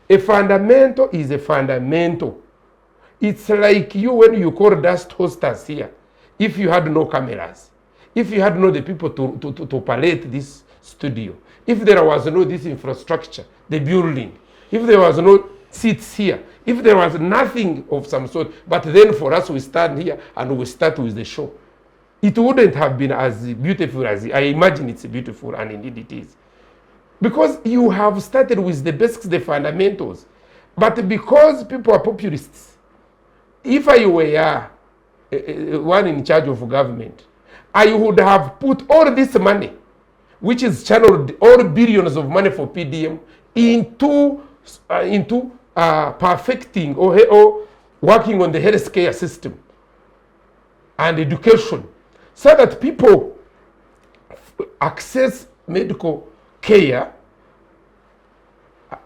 A fundamental is a fundamental. It's like you when you call dust hosters here, if you had no cameras, if you had no the people to palette this studio, if there was no this infrastructure, the building, if there was no seats here, if there was nothing of some sort, but then for us we stand here and we start with the show, it wouldn't have been as beautiful as I imagine it's beautiful, and indeed it is. Because you have started with the basics, the fundamentals. But because people are populists, if I were one in charge of government, I would have put all this money, which is channeled, all billions of money for PDM, into perfecting or working on the healthcare system and education, so that people access medical care,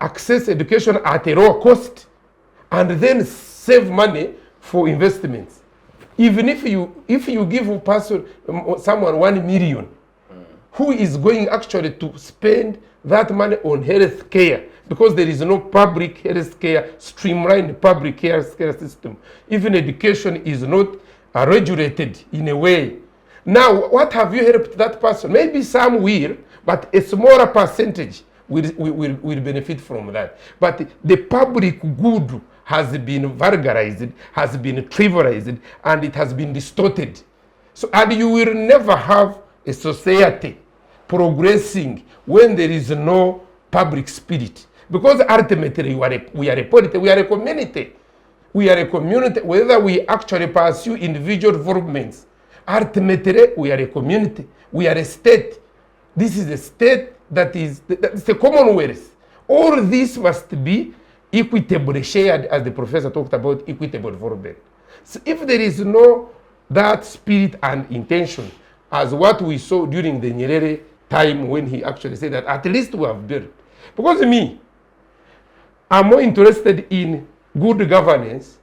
access education at a lower cost, and then save money for investments. Even if you give someone 1 million who is going actually to spend that money on health care, because there is no public health care, streamlined public health care system. Even education is not regulated in a way. Now, what have you helped that person? Maybe some will, but a smaller percentage will benefit from that. But the public good has been vulgarized, has been trivialized, and it has been distorted. So, and you will never have a society progressing when there is no public spirit. Because ultimately we are a polity, we are a community. We are a community, whether we actually pursue individual developments. Ultimately, we are a community, we are a state. This is a state that's a commonwealth. All this must be equitably shared, as the professor talked about, equitable development. So if there is no that spirit and intention, as what we saw during the Nyerere time when he actually said that at least we have built. Because me, I'm more interested in good governance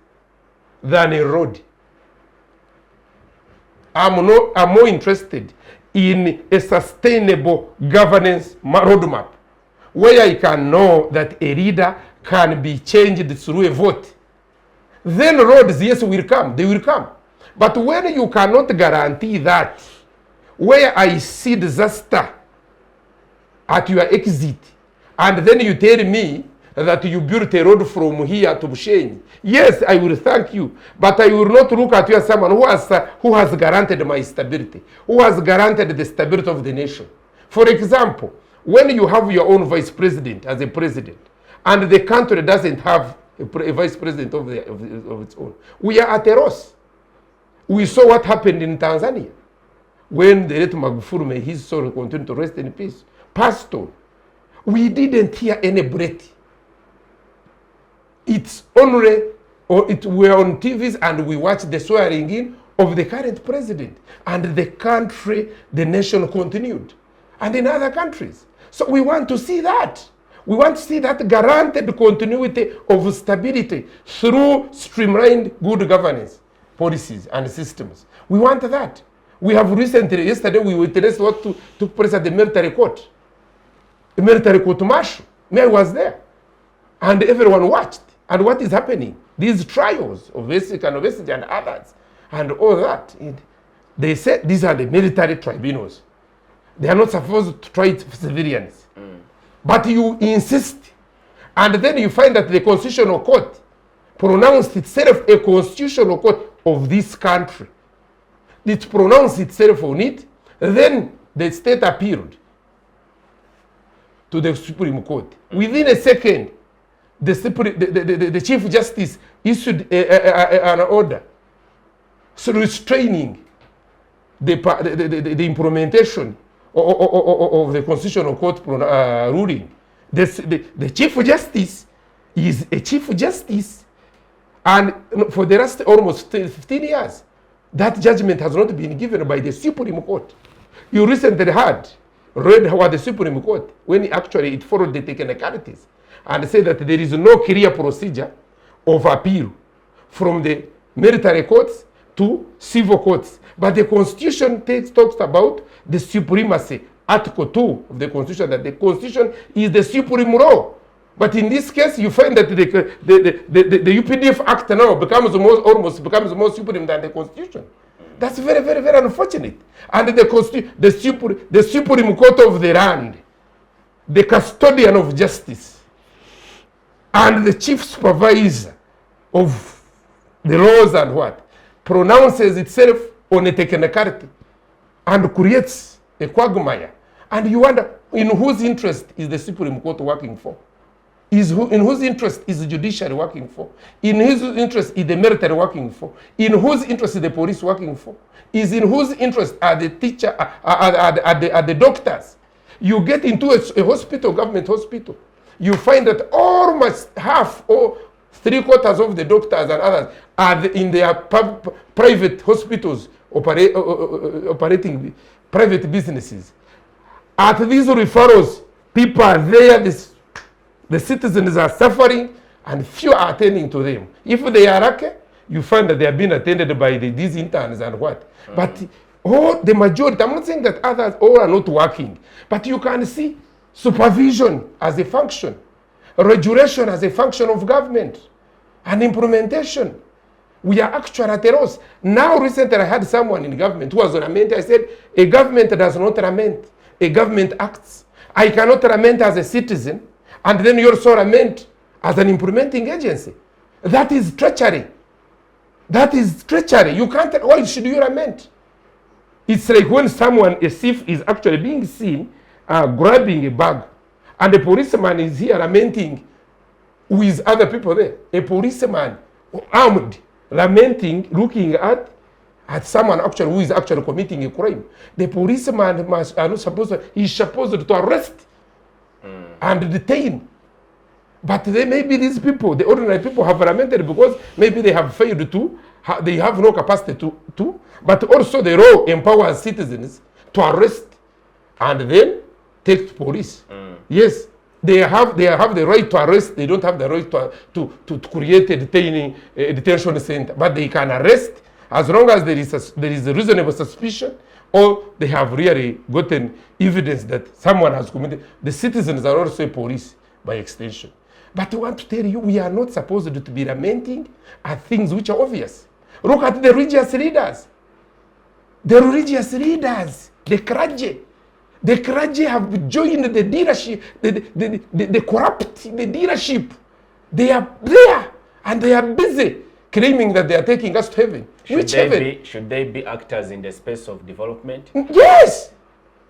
than a road. I'm more interested in a sustainable governance roadmap where I can know that a leader can be changed through a vote. Then roads, yes, will come. They will come. But when you cannot guarantee that, where I see disaster at your exit, and then you tell me that you built a road from here to Bushenyi, yes, I will thank you, but I will not look at you as someone who has guaranteed my stability, who has guaranteed the stability of the nation. For example, when you have your own vice president as a president, and the country doesn't have a vice president of its own, we are at a loss. We saw what happened in Tanzania when the late Magufuli, may his soul continue to rest in peace, passed on. We didn't hear any breath. It's only, or it were on TVs and we watched the swearing in of the current president, and the country, the nation continued, and in other countries. So we want to see that. We want to see that guaranteed continuity of stability through streamlined good governance policies and systems. We want that. We have recently, yesterday, we witnessed what took place at the military court. The military court martial. I was there. And everyone watched. And what is happening? These trials of Vesik and Obesity and others, and all that. They said these are the military tribunals. They are not supposed to try it for civilians. But you insist. And then you find that the Constitutional Court pronounced itself a constitutional court of this country. It pronounced itself on it. Then the state appealed to the Supreme Court. Within a second, the Chief Justice issued an order restraining the implementation of the Constitutional Court ruling. The Chief Justice is a Chief Justice, and for the last almost 15 years, that judgment has not been given by the Supreme Court. You recently read how the Supreme Court, when actually it followed the technicalities, and said that there is no clear procedure of appeal from the military courts to civil courts. But the Constitution talks about the supremacy, Article 2 of the Constitution, that the Constitution is the supreme law. But in this case, you find that the UPDF Act now almost becomes more supreme than the Constitution. That's very, very, very unfortunate. And the Supreme Court of the land, the custodian of justice, and the chief supervisor of the laws and what, pronounces itself on a technicality and creates a quagmire. And you wonder, in whose interest is the Supreme Court working for? In whose interest is the judiciary working for? In whose interest is the military working for? In whose interest is the police working for? In whose interest are the teachers, are the doctors? You get into a hospital, government hospital, you find that almost half or 3/4 of the doctors and others are in their private hospitals operating private businesses. At these referrals, people are there, the citizens are suffering, and few are attending to them. If they are lucky, you find that they are being attended by these interns and what. But Or the majority, I'm not saying that others all are not working, but you can see supervision as a function, regulation as a function of government, and implementation. We are actually at a loss. Now recently I had someone in government who was lamenting. I said, a government does not lament, a government acts. I cannot lament as a citizen, and then you also lament as an implementing agency. That is treachery. That is treachery. You can't, why should you lament? It's like when someone, a thief, is actually being seen grabbing a bag, and the policeman is here lamenting with other people there. A policeman, armed, lamenting, looking at someone actually who is actually committing a crime. The policeman is supposed to arrest and detain. But maybe these people, the ordinary people, have lamented because maybe they have failed to, they have no capacity to, but also the law empowers citizens to arrest and then take to police. Yes, they have the right to arrest. They don't have the right to create a detention center, but they can arrest as long as there is a reasonable suspicion, or they have really gotten evidence that someone has committed. The citizens are also police by extension. But I want to tell you, we are not supposed to be lamenting at things which are obvious. Look at the religious leaders. The religious leaders, the clergy. The clergy have joined the dealership, the corrupt, the dealership. They are there and they are busy claiming that they are taking us to heaven. Should they be actors in the space of development? Yes.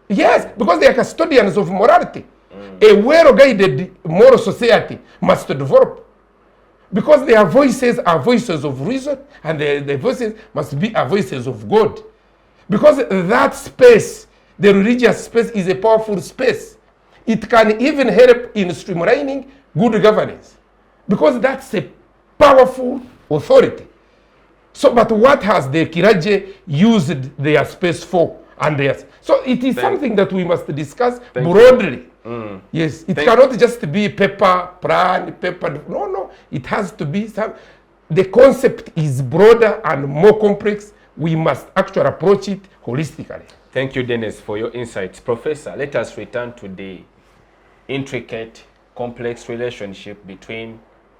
Yes, because they are custodians of morality. A well-guided moral society must develop. Because their voices are voices of reason, and their voices must be voices of God. Because that space, the religious space, is a powerful space. It can even help in streamlining good governance. Because that's a powerful authority. So, but what has the clergy used their space for? So it is something that we must discuss broadly. Yes, it cannot just be paper plan, no, it has to be the concept is broader and more complex. We must actually approach it holistically. Thank you, Dennis, for your insights. Professor, let us return to the intricate, complex relationship between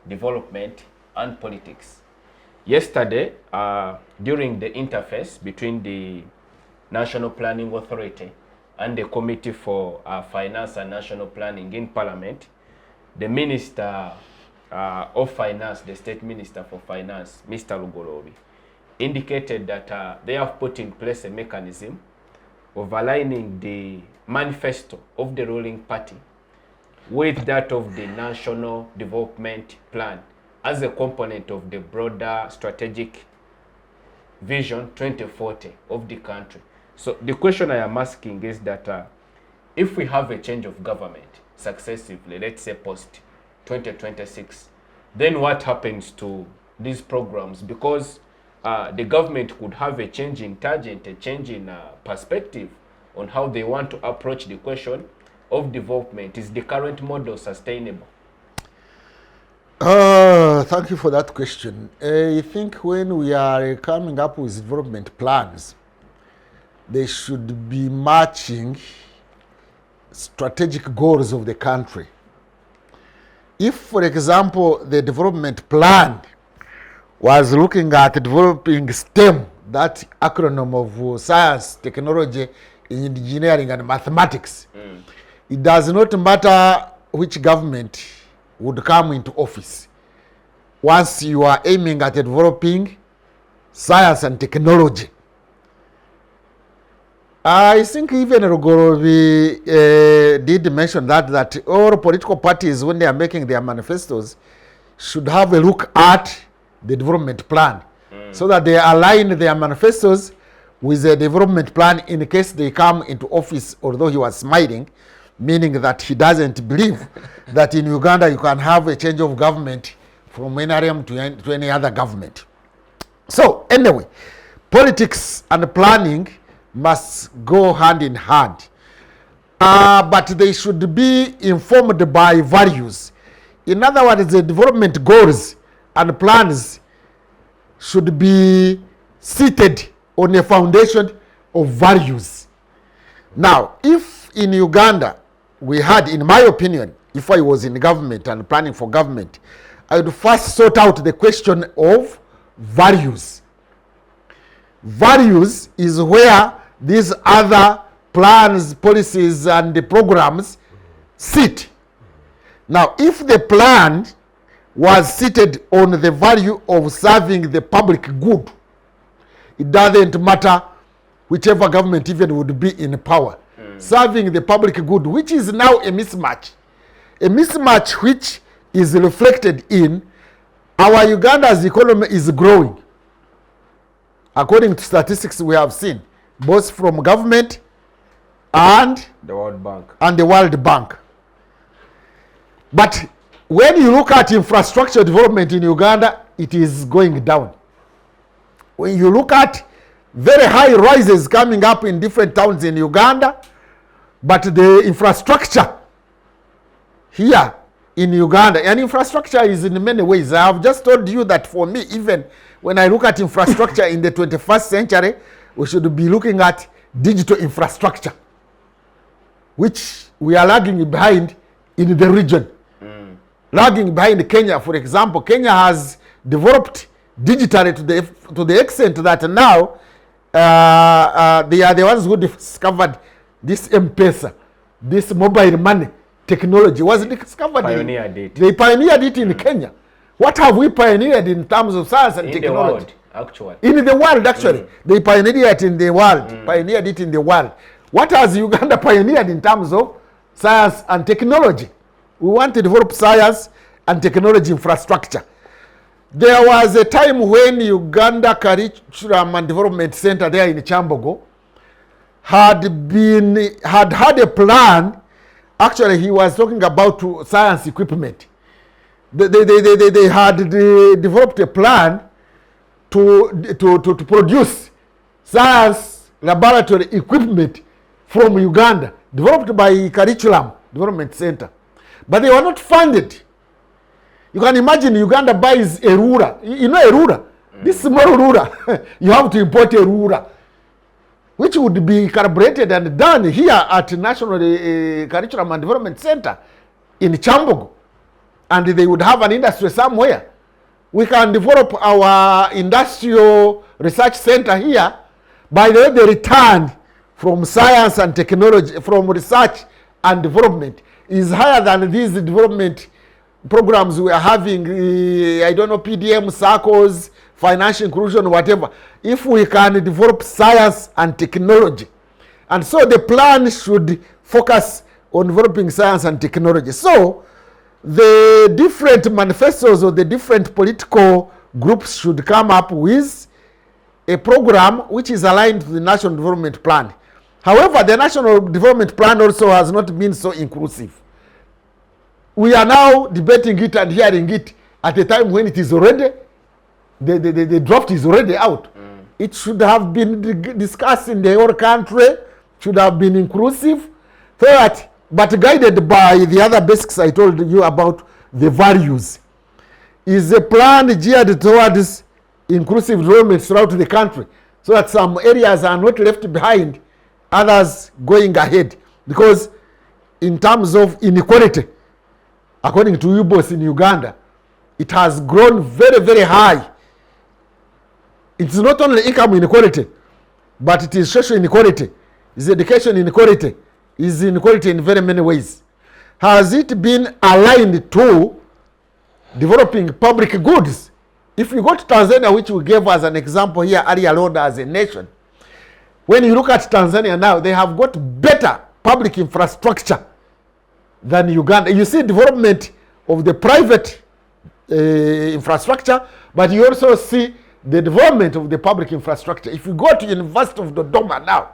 development and politics. Yesterday, during the interface between the National Planning Authority and the Committee for Finance and National Planning in Parliament, the Minister of Finance, the State Minister for Finance, Mr. Lugorobi, indicated that they have put in place a mechanism of aligning the manifesto of the ruling party with that of the National Development Plan as a component of the broader strategic vision 2040 of the country. So the question I am asking is that if we have a change of government successively, let's say post 2026, then what happens to these programs? Because the government could have a change in target, a change in perspective on how they want to approach the question of development. Is the current model sustainable? Thank you for that question. I think when we are coming up with development plans, they should be matching strategic goals of the country. If, for example, the development plan was looking at developing STEM, that acronym of science, technology, engineering, and mathematics, it does not matter which government would come into office. Once you are aiming at developing science and technology, I think even Rugorobi did mention that all political parties, when they are making their manifestos, should have a look at the development plan so that they align their manifestos with the development plan in case they come into office, although he was smiling, meaning that he doesn't believe that in Uganda you can have a change of government from NRM to any other government. So anyway, politics and planning must go hand in hand. But they should be informed by values. In other words, the development goals and plans should be seated on a foundation of values. Now, if in Uganda we had, in my opinion, if I was in government and planning for government, I would first sort out the question of values. Values is where these other plans, policies, and the programs sit. Now, if the plan was seated on the value of serving the public good, it doesn't matter whichever government even would be in power. Serving the public good, which is now a mismatch. A mismatch which is reflected in our Uganda's economy is growing. According to statistics we have seen, both from government and The World Bank. the World Bank. But when you look at infrastructure development in Uganda, it is going down. When you look at very high rises coming up in different towns in Uganda, but the infrastructure here in Uganda, and infrastructure is in many ways. I have just told you that for me, even when I look at infrastructure in the 21st century, we should be looking at digital infrastructure, which we are lagging behind in the region. Lagging behind Kenya, for example. Kenya has developed digitally to the extent that now they are the ones who discovered this M-Pesa, this mobile money technology was discovered. They pioneered it in Kenya. What have we pioneered in terms of science and technology? In the world, actually. In the world, actually. They pioneered it in the world. Pioneered it in the world. What has Uganda pioneered in terms of science and technology? We want to develop science and technology infrastructure. There was a time when Uganda Curriculum and Development Center there in Chambogo had a plan. Actually, he was talking about science equipment. They had developed a plan to produce science laboratory equipment from Uganda, developed by Curriculum Development Center. But they were not funded. You can imagine Uganda buys a ruler. You know a ruler? This small ruler. You have to import a ruler, which would be calibrated and done here at National Curriculum and Development Center in Chambogo. And they would have an industry somewhere. We can develop our industrial research center here. By the way, the return from science and technology, from research and development, is higher than these development programs we are having, I don't know, PDM, circles, financial inclusion, whatever. If we can develop science and technology. And so the plan should focus on developing science and technology. So the different manifestos of the different political groups should come up with a program which is aligned to the National Development Plan. However, the National Development Plan also has not been so inclusive. We are now debating it and hearing it at a time when it is already, the draft is already out. It should have been discussed in the whole country, should have been inclusive, but guided by the other basics I told you about, the values. Is a plan geared towards inclusive development throughout the country, so that some areas are not left behind, others going ahead. Because in terms of inequality, according to UBOS in Uganda, it has grown very, very high. It's not only income inequality, but it is social inequality, it's education inequality, is inequality in very many ways. Has it been aligned to developing public goods? If you go to Tanzania, which we gave as an example here earlier on as a nation, when you look at Tanzania now, they have got better public infrastructure than Uganda. You see development of the private infrastructure, but you also see the development of the public infrastructure. If you go to University of Dodoma now,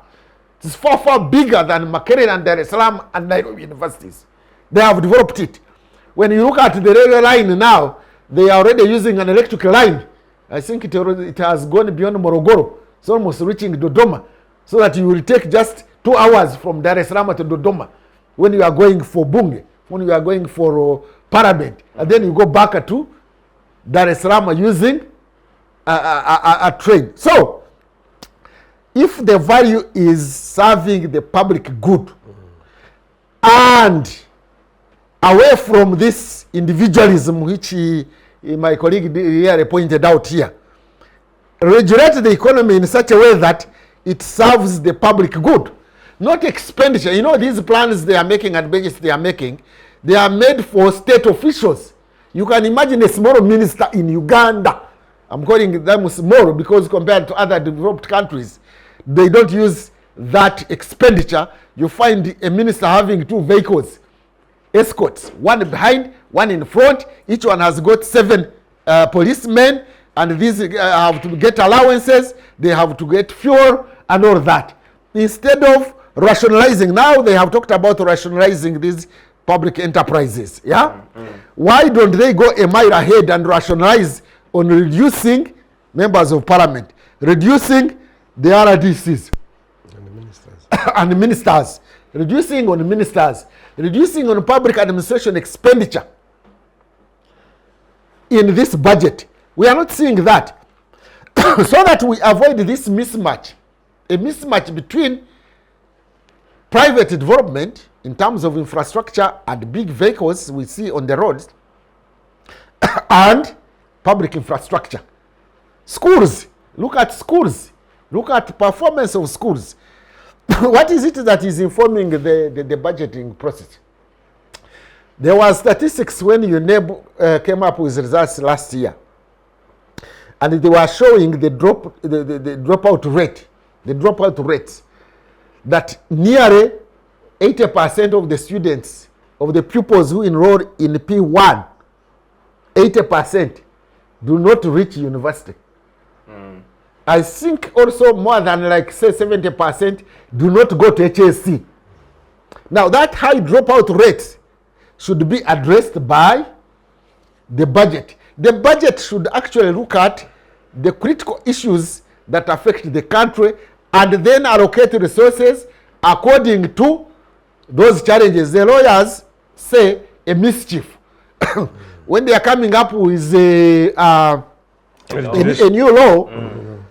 it's far, far bigger than Makerere and Dar es Salaam and Nairobi universities. They have developed it. When you look at the railway line now, they are already using an electric line. I think it has gone beyond Morogoro. It's almost reaching Dodoma, so that you will take just 2 hours from Dar es Salaam to Dodoma when you are going for Bunge, when you are going for Parliament, and then you go back to Dar es Salaam using a train. So if the value is serving the public good and away from this individualism which my colleague here pointed out here, regulate the economy in such a way that it serves the public good, not expenditure. You know, these plans they are making and budgets they are making, they are made for state officials. You can imagine a small minister in Uganda. I'm calling them small because compared to other developed countries, they don't use that expenditure. You find a minister having 2 vehicles, escorts, one behind, one in front. Each one has got 7 policemen, and these have to get allowances, they have to get fuel and all that. Instead of rationalizing, now they have talked about rationalizing these public enterprises. Yeah? Why don't they go a mile ahead and rationalize on reducing members of parliament, reducing the RDCs and ministers, reducing on ministers, reducing on public administration expenditure in this budget? We are not seeing that. So that we avoid this mismatch, a mismatch between private development in terms of infrastructure and big vehicles we see on the roads and public infrastructure. Schools, look at schools, look at performance of schools. What is it that is informing the budgeting process? There was statistics when UNEB came up with results last year, and they were showing the dropout rates, that nearly 80% of the students, of the pupils who enroll in P1, 80% do not reach university. I think also more than like say 70% do not go to HSC. Now that high dropout rate should be addressed by the budget. The budget should actually look at the critical issues that affect the country and then allocate resources according to those challenges. The lawyers say a mischief. When they are coming up with a new law,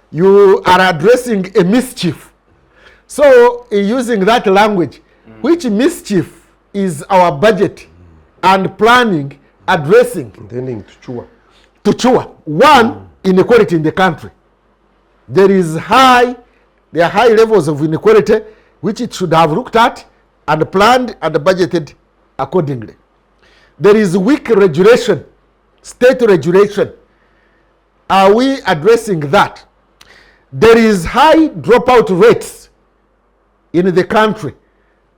you are addressing a mischief. So using that language, which mischief is our budget and planning addressing? Intending to cure. One, inequality in the country. There are high levels of inequality which it should have looked at and planned and budgeted accordingly. There is weak regulation, state regulation. Are we addressing that? There is high dropout rates in the country.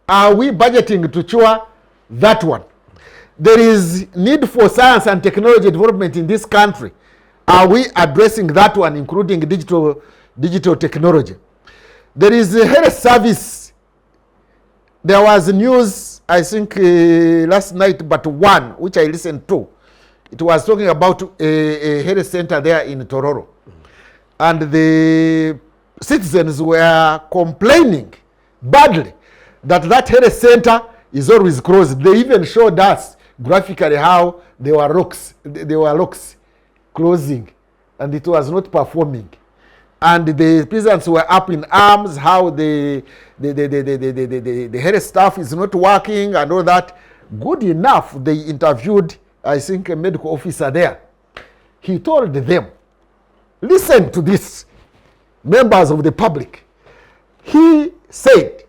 Are we budgeting to cure that one? There is need for science and technology development in this country. Are we addressing that one, including digital technology? There is a health service. There was news, I think, last night, but one, which I listened to. It was talking about a health center there in Tororo. And the citizens were complaining badly that health center is always closed. They even showed us graphically how there were locks closing and it was not performing. And the peasants were up in arms, how the health staff is not working and all that. Good enough, they interviewed, I think, a medical officer there. He told them, listen to this, members of the public. He said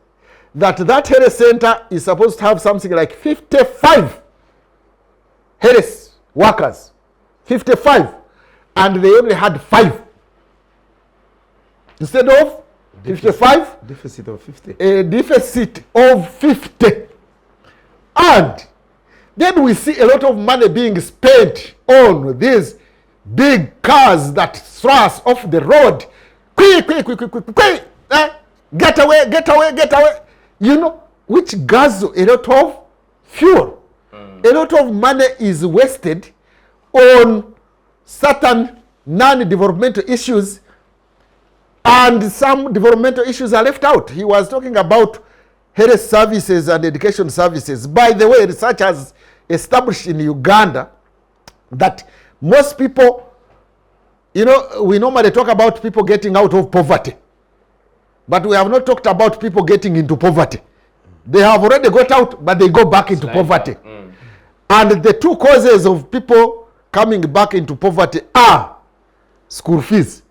that health center is supposed to have something like 55 health workers. 55. And they only had 5. Instead of 55, deficit of 50. A deficit of 50. And then we see a lot of money being spent on these big cars that thrust off the road. Quick. Get away. You know, which guzzle a lot of fuel. A lot of money is wasted on certain non-developmental issues, and some developmental issues are left out. He was talking about health services and education services. By the way, research has established in Uganda that most people, you know, we normally talk about people getting out of poverty. But we have not talked about people getting into poverty. They have already got out, but they go back into poverty. And the two causes of people coming back into poverty are school fees.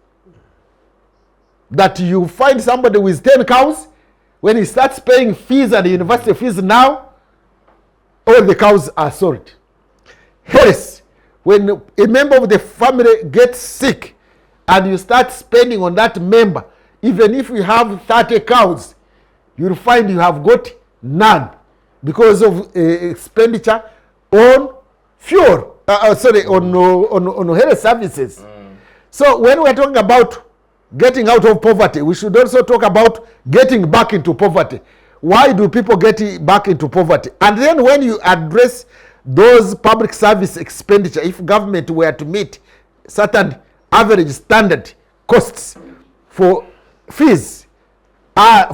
That you find somebody with 10 cows, when he starts paying fees and university fees now, all the cows are sold. Health, when a member of the family gets sick and you start spending on that member, even if you have 30 cows, you'll find you have got none because of expenditure on fuel, on health services. So when we're talking about getting out of poverty, we should also talk about getting back into poverty. Why do people get back into poverty? And then when you address those public service expenditure, if government were to meet certain average standard costs for fees,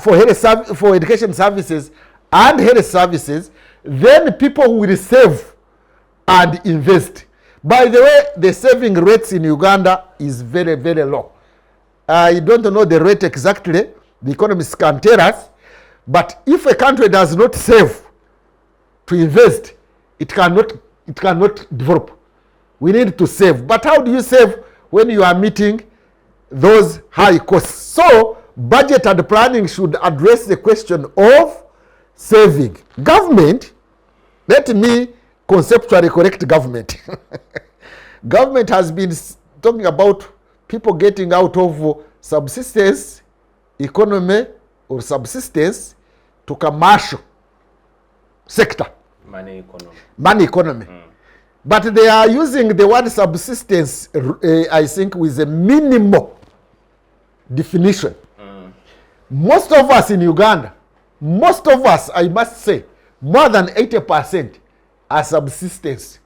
for education services and health services, then people will save and invest. By the way, the saving rates in Uganda is very, very low. I don't know the rate exactly, the economists can tell us, but if a country does not save to invest, it cannot develop. We need to save. But how do you save when you are meeting those high costs? So budget and planning should address the question of saving. Government, let me conceptually correct government. Government has been talking about people getting out of subsistence economy or subsistence to commercial sector. Money economy. Money economy. But they are using the word subsistence, I think, with a minimal definition. Most of us in Uganda, most of us, I must say, more than 80% are subsistence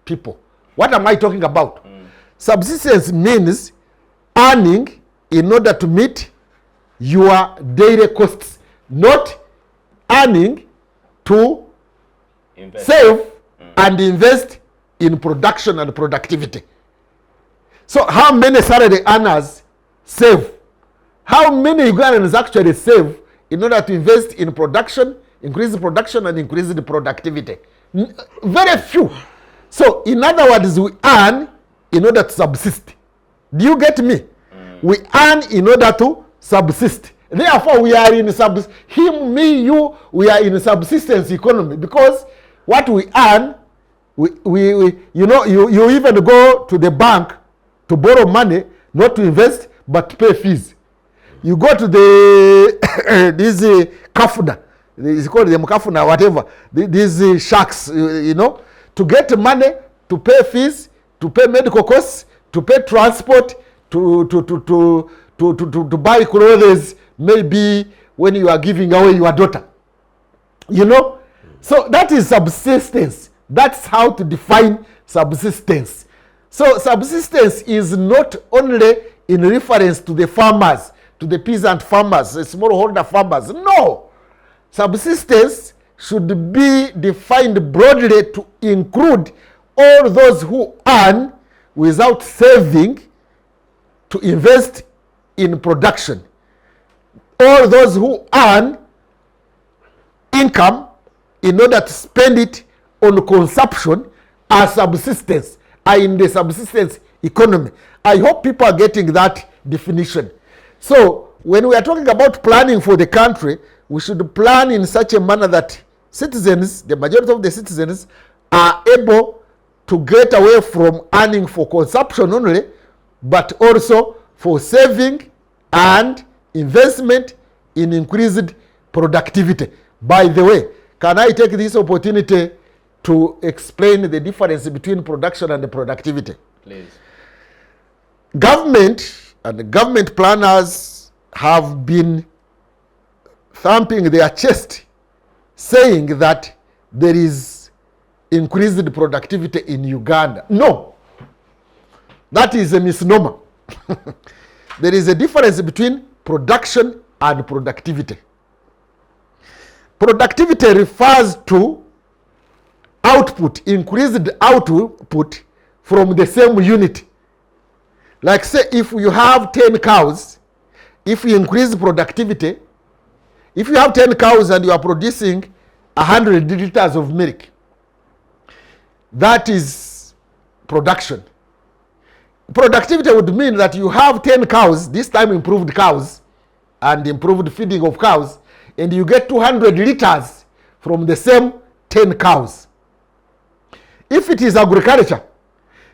people. What am I talking about? Subsistence means earning in order to meet your daily costs, not earning to save and invest in production and productivity. So how many salary earners save? How many Ugandans actually save in order to invest in production, increase the production and increase the productivity? Very few. So in other words, we earn in order to subsist. Do you get me? We earn in order to subsist. Therefore, we are in we are in a subsistence economy, because what we earn, you even go to the bank to borrow money, not to invest, but to pay fees. You go to the this kafuna, it's called the kafuna, whatever, these sharks, to get money, to pay fees, to pay medical costs, to pay transport, to buy clothes, maybe when you are giving away your daughter. So that is subsistence. That's how to define subsistence. So subsistence is not only in reference to the farmers, to the peasant farmers, the smallholder farmers. No. Subsistence should be defined broadly to include all those who earn without saving to invest in production. All those who earn income in order to spend it on consumption are subsistence, are in the subsistence economy. I hope people are getting that definition. So when we are talking about planning for the country, we should plan in such a manner that citizens, the majority of the citizens, are able to get away from earning for consumption only, but also for saving and investment in increased productivity. By the way, can I take this opportunity to explain the difference between production and productivity? Please. Government and government planners have been thumping their chest saying that there is increased productivity in Uganda. No, that is a misnomer. There is a difference between production and productivity. Productivity refers to output, increased output from the same unit. Like say if you have 10 cows if you increase productivity, if you have 10 cows and you are producing 100 liters of milk, that is production. Productivity would mean that you have 10 cows, this time improved cows and improved feeding of cows, and you get 200 liters from the same 10 cows. If it is agriculture,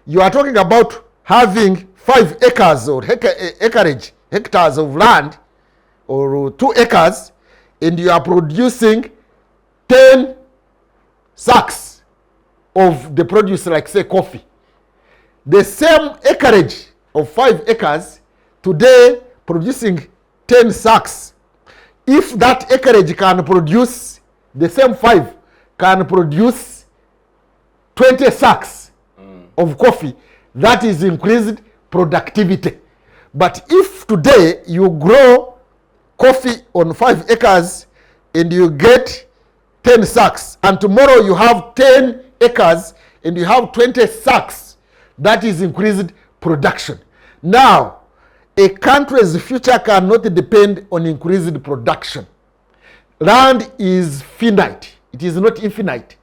you are talking about having 5 acres or hectares of land, or 2 acres, and you are producing 10 sacks of the produce, like say coffee. The same acreage of 5 acres today producing 10 sacks. If that acreage can produce, the same 5 can produce 20 sacks of coffee, that is increased productivity. But if today you grow coffee on 5 acres and you get 10 sacks, and tomorrow you have 10 acres and you have 20 sacks, that is increased production. Now, a country's future cannot depend on increased production. Land is finite. It is not infinite.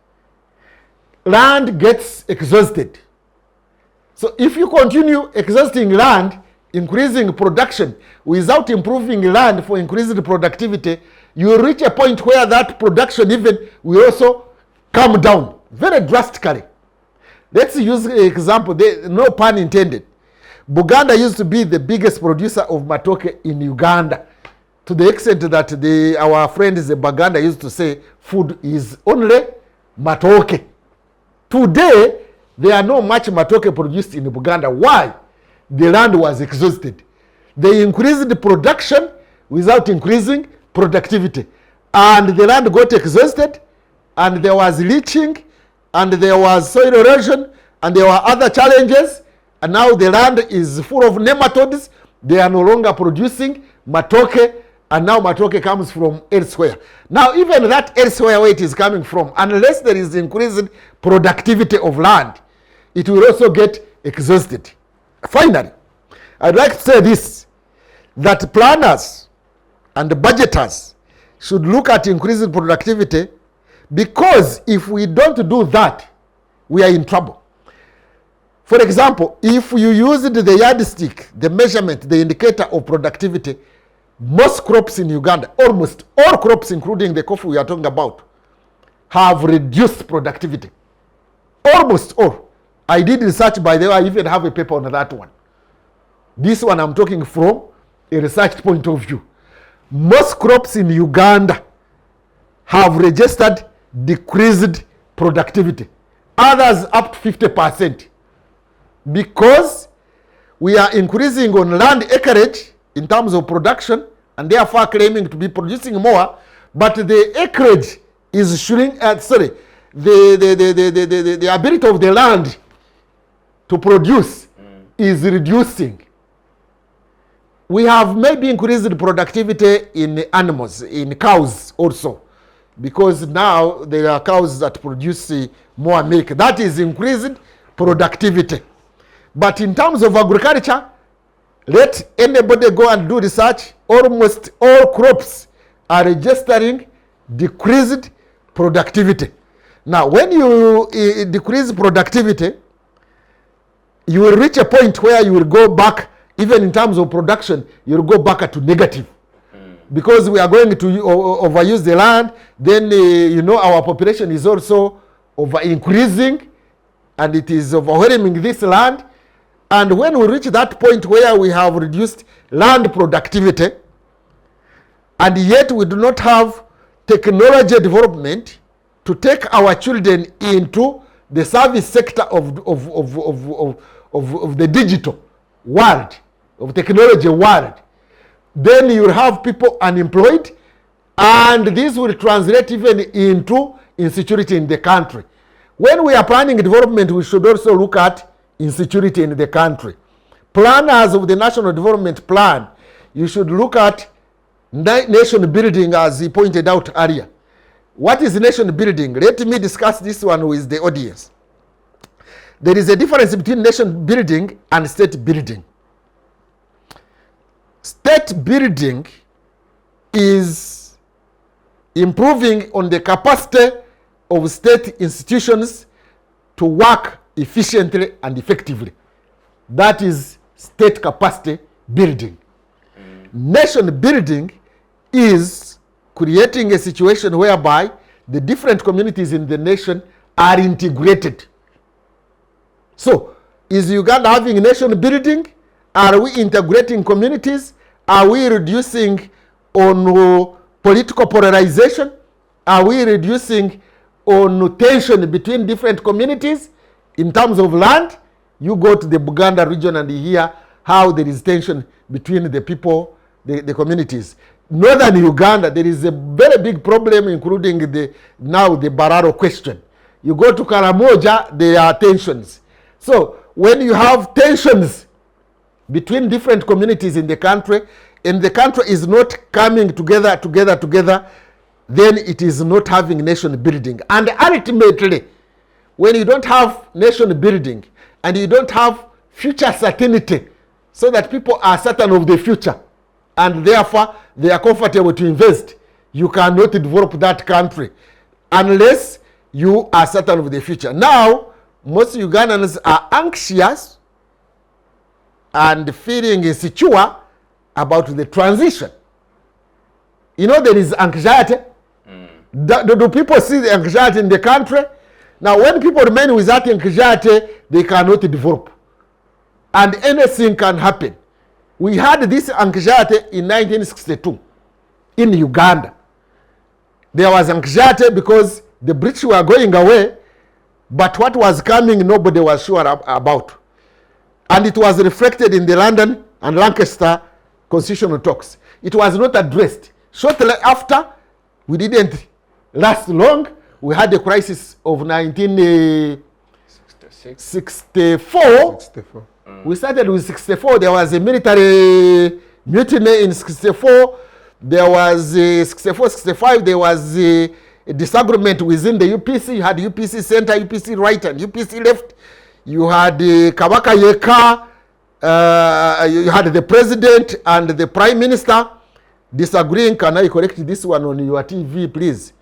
Land gets exhausted. So if you continue exhausting land, increasing production without improving land for increased productivity, you will reach a point where that production even will also come down very drastically. Let's use an example, no pun intended. Buganda used to be the biggest producer of matoke in Uganda, to the extent that our friends in Buganda used to say food is only matoke. Today, there are no much matoke produced in Buganda. Why? The land was exhausted. They increased the production without increasing productivity. And the land got exhausted, and there was leaching, and there was soil erosion, and there were other challenges. And now the land is full of nematodes. They are no longer producing matoke, and now matoke comes from elsewhere. Now even that elsewhere where it is coming from, unless there is increased productivity of land, it will also get exhausted. Finally, I'd like to say this, that planners and budgeters should look at increasing productivity, because if we don't do that, we are in trouble. For example, if you use the yardstick, the measurement, the indicator of productivity, most crops in Uganda, almost all crops, including the coffee we are talking about, have reduced productivity. Almost all. I did research, by the way, I even have a paper on that one. This one I'm talking from a research point of view. Most crops in Uganda have registered decreased productivity. Others up to 50%. Because we are increasing on land acreage in terms of production, and therefore claiming to be producing more, but the acreage is shrinking. The ability of the land to produce is reducing. We have maybe increased productivity in animals, in cows also, because now there are cows that produce more milk. That is increased productivity. But in terms of agriculture, let anybody go and do research. Almost all crops are registering decreased productivity. Now, when you decrease productivity, you will reach a point where you will go back, even in terms of production, you will go back to negative. Because we are going to overuse the land, then our population is also over increasing, and it is overwhelming this land. And when we reach that point where we have reduced land productivity, and yet we do not have technology development to take our children into the service sector of the digital world, of technology world, then you will have people unemployed, and this will translate even into insecurity in the country. When we are planning development, we should also look at insecurity in the country. Planners of the National Development Plan, you should look at nation building, as he pointed out earlier. What is nation building? Let me discuss this one with the audience. There is a difference between nation building and state building. state building is improving on the capacity of state institutions to work efficiently and effectively. That is state capacity building. Nation building is creating a situation whereby the different communities in the nation are integrated. So, is Uganda having nation building? Are we integrating communities? Are we reducing on political polarization? Are we reducing on tension between different communities in terms of land? You go to the Buganda region and you hear how there is tension between the people, the communities. Northern Uganda, there is a very big problem, including the Bararo question. You go to Karamoja, there are tensions. So when you have tensions between different communities in the country, and the country is not coming together, then it is not having nation building. And ultimately, when you don't have nation building and you don't have future certainty, so that people are certain of the future and therefore they are comfortable to invest, you cannot develop that country unless you are certain of the future. Now, most Ugandans are anxious and feeling insecure about the transition. You know, there is anxiety. Do people see the anxiety in the country? Now, when people remain without anxiety, they cannot develop. And anything can happen. We had this anxiety in 1962 in Uganda. There was anxiety because the British were going away, but what was coming, nobody was sure about. And it was reflected in the London and Lancaster constitutional talks. It was not addressed. Shortly after, we didn't last long. We had the crisis of 1964. We started with 64. There was a military mutiny in 64. There was 64, 65. There was a disagreement within the UPC. You had UPC center, UPC right, and UPC left. You had Kabaka Yeka. You had the president and the prime minister disagreeing. Can I correct this one on your TV, please?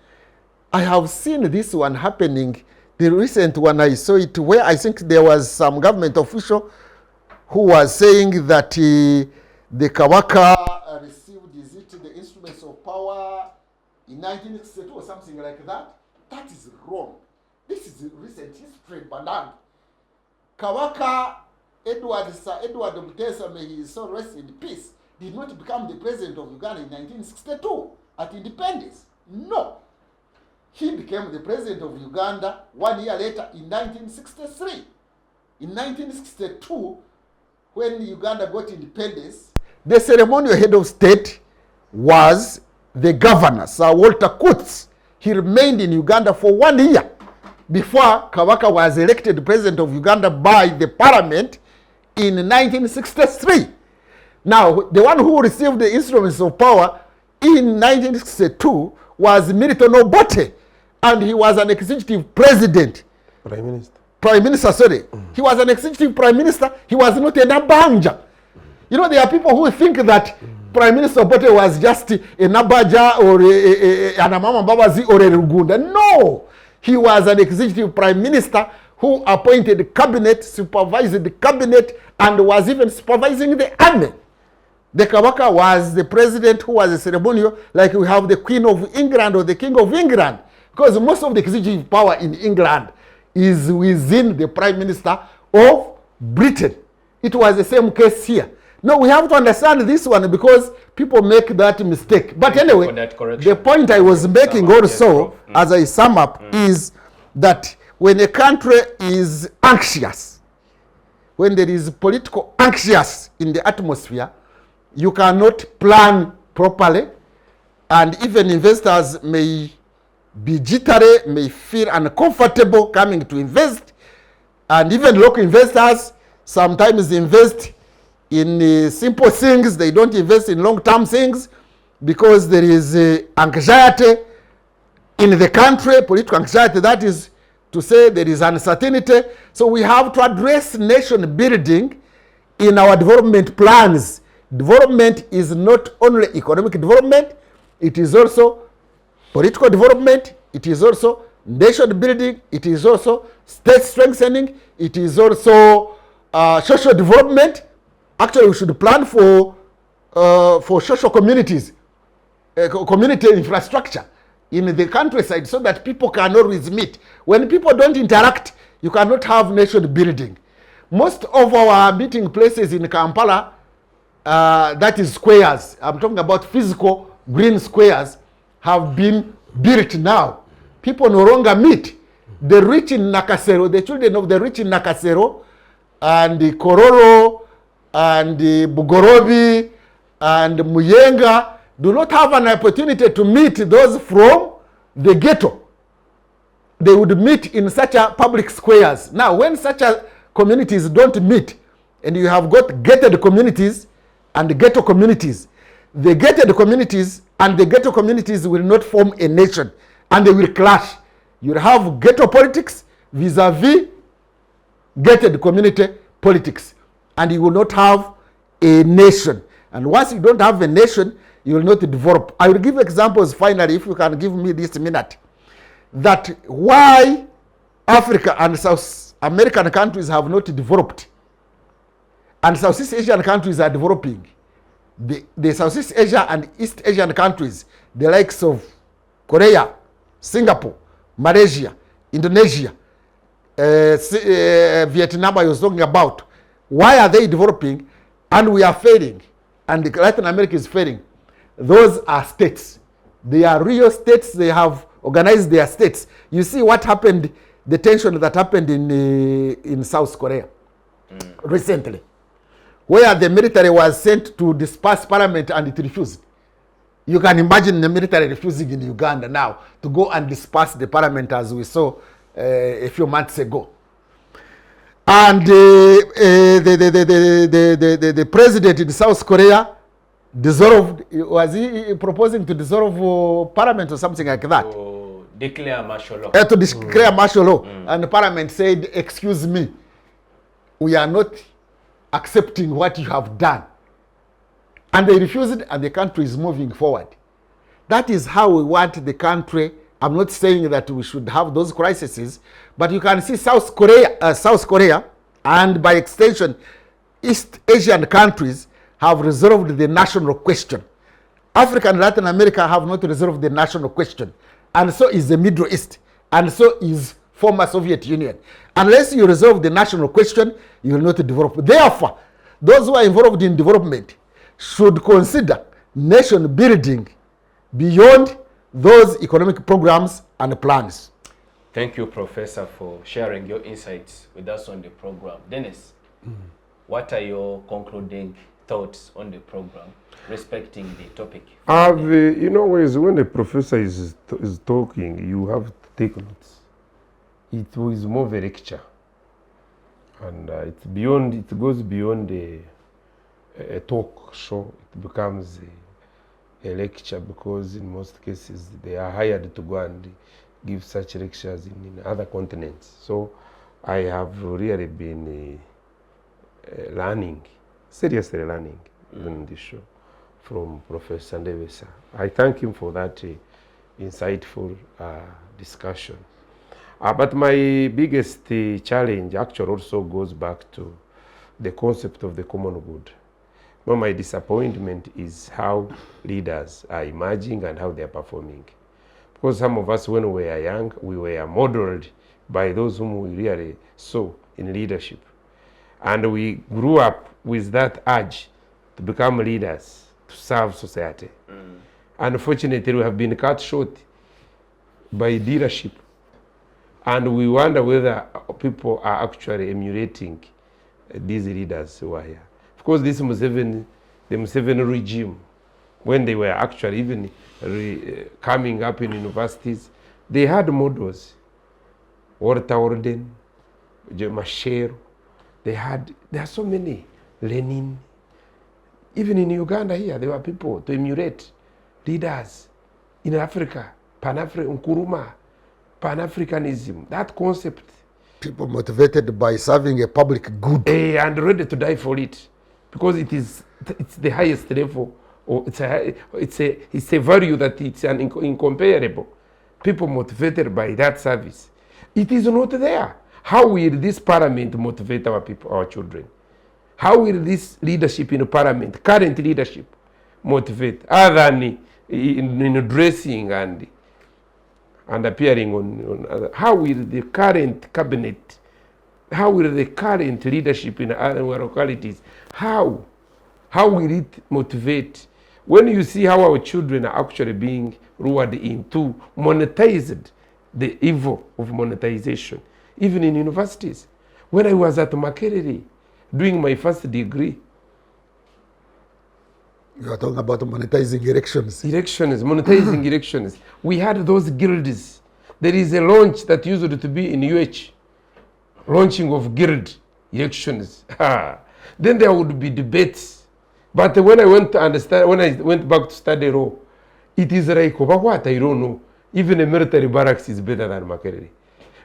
I have seen this one happening. The recent one, I saw it where I think there was some government official who was saying that the Kabaka received, is it the instruments of power in 1962 or something like that? That is wrong. This is recent history, Banang. Kabaka Sir Edward Mutesa, may his soul rest in peace, did not become the president of Uganda in 1962 at independence. No. He became the president of Uganda 1 year later in 1963. In 1962, when Uganda got independence, the ceremonial head of state was the governor, Sir Walter Coates. He remained in Uganda for 1 year before Kabaka was elected president of Uganda by the parliament in 1963. Now, the one who received the instruments of power in 1962 was Milton Obote, and he was an executive president. Prime Minister, sorry. He was an executive prime minister. He was not a Nabanja. You know, there are people who think that Prime Minister Obote was just a Nabaja or an Amama Babazi or a Rugunda. No! He was an executive prime minister who appointed the cabinet, supervised the cabinet, and was even supervising the army. The Kabaka was the president who was a ceremonial, like we have the Queen of England or the King of England, because most of the executive power in England is within the Prime Minister of Britain. It was the same case here. Now we have to understand this one because people make that mistake. But anyway, the point I was making also, as I sum up, is that when a country is anxious, when there is political anxious in the atmosphere, you cannot plan properly, and even investors may be jittery, may feel uncomfortable coming to invest, and even local investors sometimes invest in simple things. They don't invest in long-term things because there is anxiety in the country, political anxiety, that is to say there is uncertainty. So we have to address nation building in our development plans development is not only economic development, it is also political development, it is also nation building, it is also state strengthening, it is also social development. Actually, we should plan for social communities, community infrastructure in the countryside so that people can always meet. When people don't interact, you cannot have nation building. Most of our meeting places in Kampala, that is squares, I'm talking about physical green squares, have been built now. People no longer meet. The rich in Nakasero, the children of the rich in Nakasero, and the Kororo, and the Bugorobi, and Muyenga do not have an opportunity to meet those from the ghetto. They would meet in such a public squares. Now, when such a communities don't meet, and you have got gated communities and ghetto communities, the gated communities and the ghetto communities will not form a nation, and they will clash. You'll have ghetto politics vis-a-vis gated community politics, and you will not have a nation. And once you don't have a nation, you will not develop. I will give examples finally, if you can give me this minute, that why Africa and South American countries have not developed and Southeast Asian countries are developing. The Southeast Asia and East Asian countries, the likes of Korea, Singapore, Malaysia, Indonesia, Vietnam I was talking about, why are they developing and we are failing, and Latin America is failing? Those are states. They are real states. They have organized their states. You see what happened, the tension that happened in South Korea recently, where the military was sent to disperse parliament and it refused. You can imagine the military refusing in Uganda now to go and disperse the parliament, as we saw a few months ago. And the president in South Korea dissolved, was he proposing to dissolve parliament or something like that? To declare martial law. To declare martial law. And the parliament said, excuse me, we are not accepting what you have done. And they refused, and the country is moving forward. That is how we want the country. I'm not saying that we should have those crises, but you can see South Korea, and by extension, East Asian countries have resolved the national question. Africa and Latin America have not resolved the national question. And so is the Middle East. And so is former Soviet Union. Unless you resolve the national question, you will not develop. Therefore, those who are involved in development should consider nation building beyond those economic programs and plans. Thank you, Professor, for sharing your insights with us on the program. Dennis, what are your concluding thoughts on the program respecting the topic? You know, when the professor is talking, you have to take notes. It is more of a lecture, and it's beyond. It goes beyond a talk show. It becomes a lecture, because in most cases they are hired to go and give such lectures in other continents. So I have really been learning, seriously learning in this show from Professor Ndebesa. I thank him for that insightful discussion. But my biggest challenge actually also goes back to the concept of the common good. But my disappointment is how leaders are emerging and how they are performing. Because some of us, when we were young, we were modeled by those whom we really saw in leadership. And we grew up with that urge to become leaders, to serve society. Unfortunately, we have been cut short by leadership. And we wonder whether people are actually emulating these leaders who are here. Of course, the Museveni regime, when they were actually even coming up in universities, they had models. Walter Orden, Machero, there are so many. Lenin. Even in Uganda here, there were people to emulate leaders in Africa, Nkrumah, Pan-Africanism, that concept. People motivated by serving a public good. And ready to die for it. because it's the highest level, or it's a value that it's incomparable. People motivated by that service. It is not there. How will this parliament motivate our people, our children? How will this leadership in parliament, current leadership, motivate other than in dressing and appearing on other? How will the current cabinet, how will the current leadership in other localities, how will it motivate? When you see how our children are actually being lured into monetized, the evil of monetization, even in universities. When I was at Makerere doing my first degree. You are talking about monetizing elections. Monetizing elections. We had those guilds. There is a launch that used to be in UH, launching of guild elections. Then there would be debates. But when I went back to study law, it is like, what? I don't know. Even a military barracks is better than Makerere.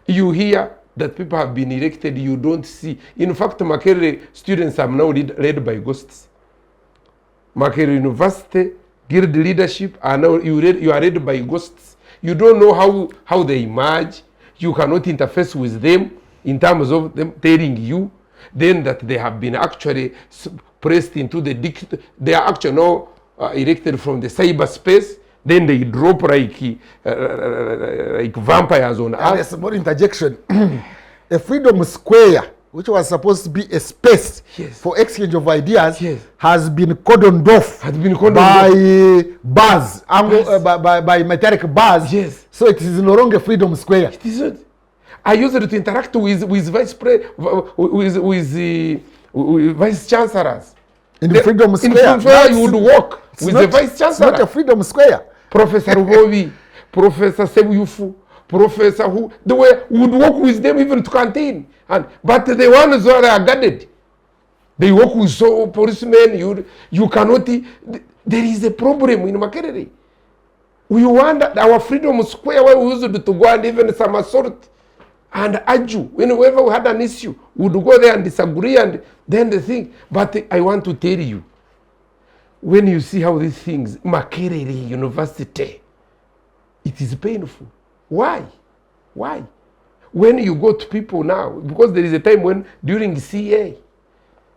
You hear that people have been elected, you don't see. In fact, Makerere students are now led by ghosts. Makerere University, guild leadership, are now you are led by ghosts. You don't know how they emerge. You cannot interface with them in terms of them telling you then that they have been actually pressed into they are actually now elected from the cyberspace. Then they drop like vampires on And Earth. a small interjection. A freedom square, which was supposed to be a space for exchange of ideas, has been cordoned off by bars, by metallic bars. Yes. So it is no longer freedom square. It isn't. I used to interact with vice chancellors. In the freedom square. In freedom you would walk with the vice chancellor. It's not a freedom square. Professor Ruhovi, Professor Sebuyufu, Professor who they would walk with them even to canteen. But the ones who are guarded, they walk with policemen. You cannot. There is a problem in Makerere. We wonder our freedom square where we used to go and even some assault and argue. Whenever we had an issue, we would go there and disagree and then the thing. But I want to tell you, when you see how these things, Makerere University, it is painful. Why? When you go to people now, because there is a time when during CA,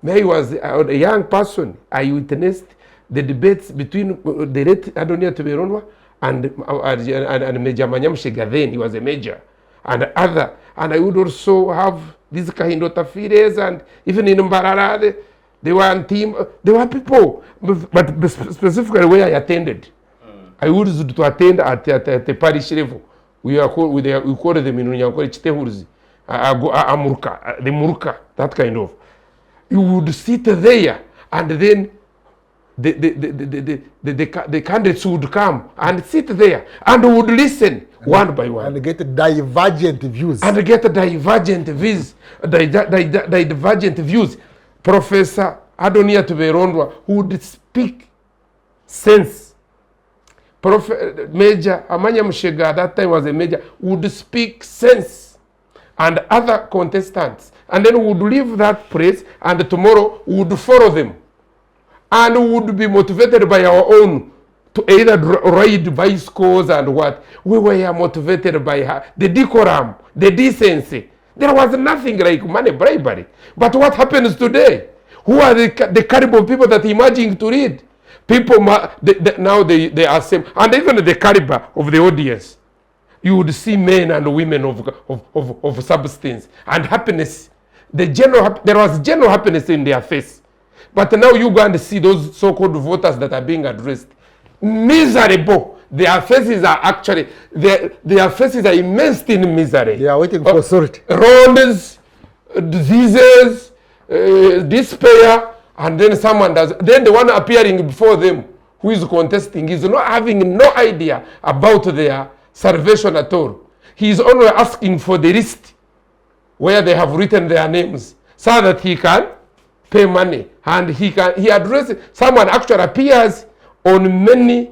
I was a young person, I witnessed the debates between the late Adonia Tuberonwa and Major Manyamshega then, he was a major, and other. And I would also have this kind of affairs, and even in Mbarara, they were on team, there were people, but specifically where I attended. I used to attend at the parish level. We call them in Unyankore Chitehurzi, Amurka, the Murka, that kind of. You would sit there, and then the candidates would come and sit there and would listen one by one. And get divergent views. Divergent views. Professor Adonia Tuberondwa would speak sense. Major Amanya Mushega at that time was a major, would speak sense, and other contestants, and then would leave that place, and tomorrow would follow them, and would be motivated by our own to either ride bicycles and what. We were motivated by her, the decorum, the decency. There was nothing like money bribery. But what happens today? Who are the caliber of people that emerging to read? People now they are same, and even the caliber of the audience. You would see men and women of substance and happiness. There was general happiness in their face. But now you go and see those so-called voters that are being addressed. Miserable. Their faces are actually, their faces are immersed in misery. They are waiting for salt. Roads, diseases, despair, and then someone does. Then the one appearing before them who is contesting is not having no idea about their salvation at all. He is only asking for the list where they have written their names so that he can pay money, and he addresses. Someone actually appears on many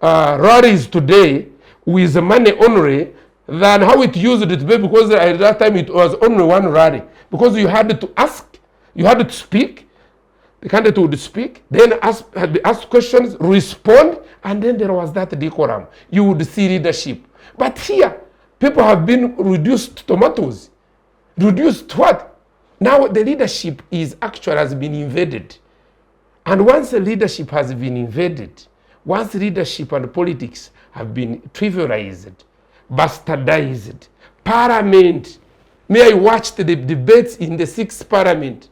rallies today with money only than how it used to be, because at that time it was only one rally, because you had to ask, you had to speak, The candidate would speak, then ask questions, respond, and then there was that decorum. You would see leadership. But here, people have been reduced to tomatoes. Reduced to what? Now the leadership has been invaded. And once the leadership has been invaded, once leadership and politics have been trivialized, bastardized, Parliament, I watched the debates in the 6th Parliament.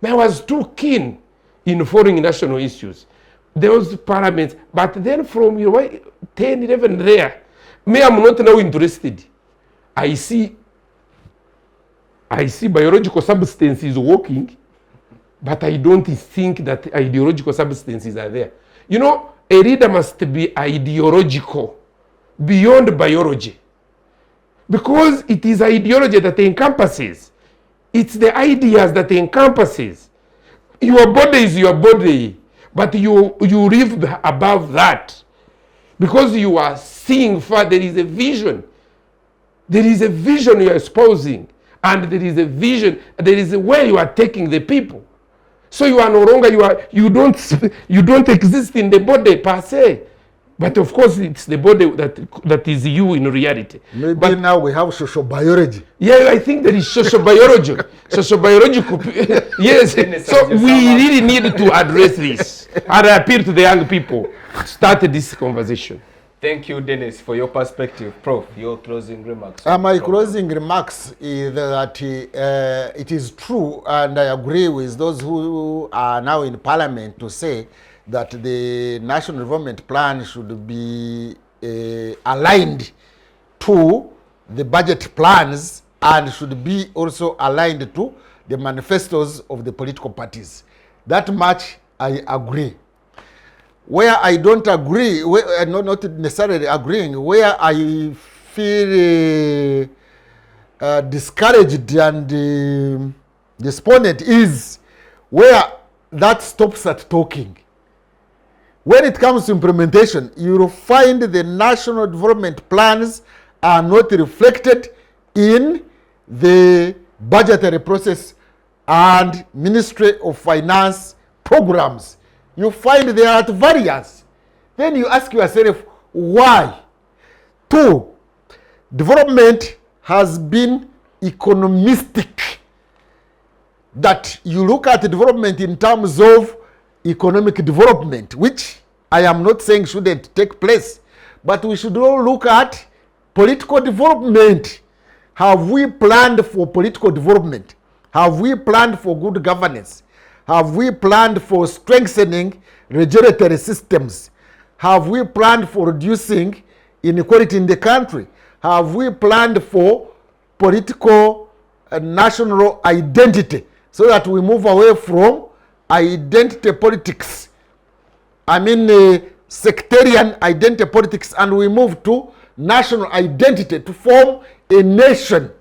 I was too keen in foreign national issues. Those parliaments, but then from 10, 11 there, I'm not now interested. I see biological substances working, but I don't think that ideological substances are there. You know, a leader must be ideological, beyond biology. Because it is ideology that encompasses. It's the ideas that encompasses. Your body is your body, but you live above that. Because you are seeing far, there is a vision. There is a vision you are espousing, and there is a vision, there is a way you are taking the people. So you are no longer, you don't exist in the body per se. But of course, it's the body that is you in reality. Maybe now we have social biology. Yeah, I think there is social biology. Yes. So we really need to address this and appeal to the young people to start this conversation. Thank you, Dennis, for your perspective. Prof, your closing remarks. My closing remarks is that it is true, and I agree with those who are now in Parliament to say that the National Development Plan should be aligned to the budget plans and should be also aligned to the manifestos of the political parties. That much I agree. Where I don't agree, not necessarily agreeing, where I feel discouraged and despondent is where that stops at talking. When it comes to implementation, you will find the national development plans are not reflected in the budgetary process and Ministry of Finance programs. You find they are at variance. Then you ask yourself, why? 2, development has been economistic. That you look at development in terms of economic development, which I am not saying shouldn't take place, but we should all look at political development. Have we planned for political development? Have we planned for good governance? Have we planned for strengthening regulatory systems? Have we planned for reducing inequality in the country? Have we planned for political national identity so that we move away from identity politics? I mean sectarian identity politics, and we move to national identity to form a nation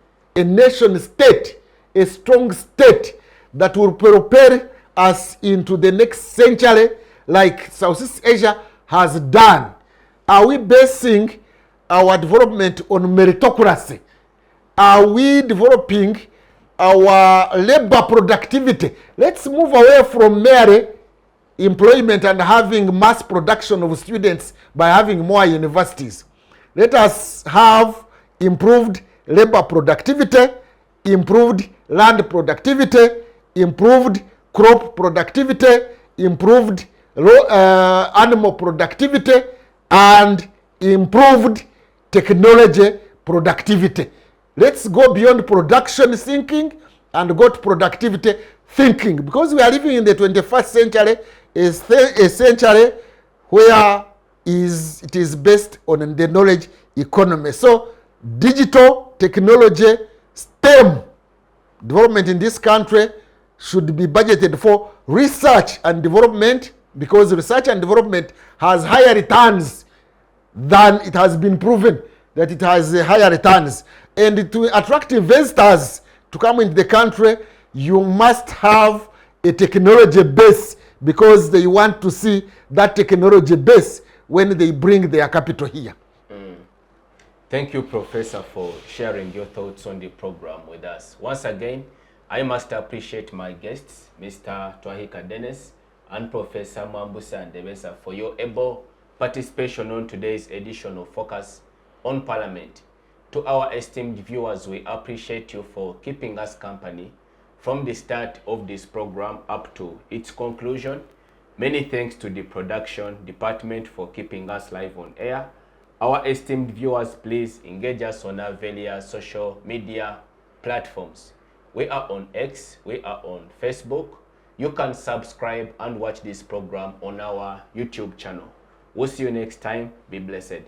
state, a strong state that will propel us into the next century like Southeast Asia has done. Are we basing our development on meritocracy? Are we developing our labor productivity? Let's move away from mere employment and having mass production of students by having more universities. Let us have improved labor productivity, improved land productivity, improved crop productivity, improved animal productivity, and improved technology productivity. Let's go beyond production thinking and go to productivity thinking, because we are living in the 21st century, a century where it is based on the knowledge economy. So digital technology, STEM development in this country should be budgeted for research and development, because research and development has higher returns than it has been proven that it has higher returns. And to attract investors to come into the country, you must have a technology base, because they want to see that technology base when they bring their capital here. Thank you, Professor, for sharing your thoughts on the program with us. Once again, I must appreciate my guests, Mr. Twahika Dennis and Professor Mwambutsya and Ndebesa, for your able participation on today's edition of Focus on Parliament. To our esteemed viewers, we appreciate you for keeping us company from the start of this program up to its conclusion. Many thanks to the production department for keeping us live on air. Our esteemed viewers, please engage us on our various social media platforms. We are on X, we are on Facebook. You can subscribe and watch this program on our YouTube channel. We'll see you next time. Be blessed.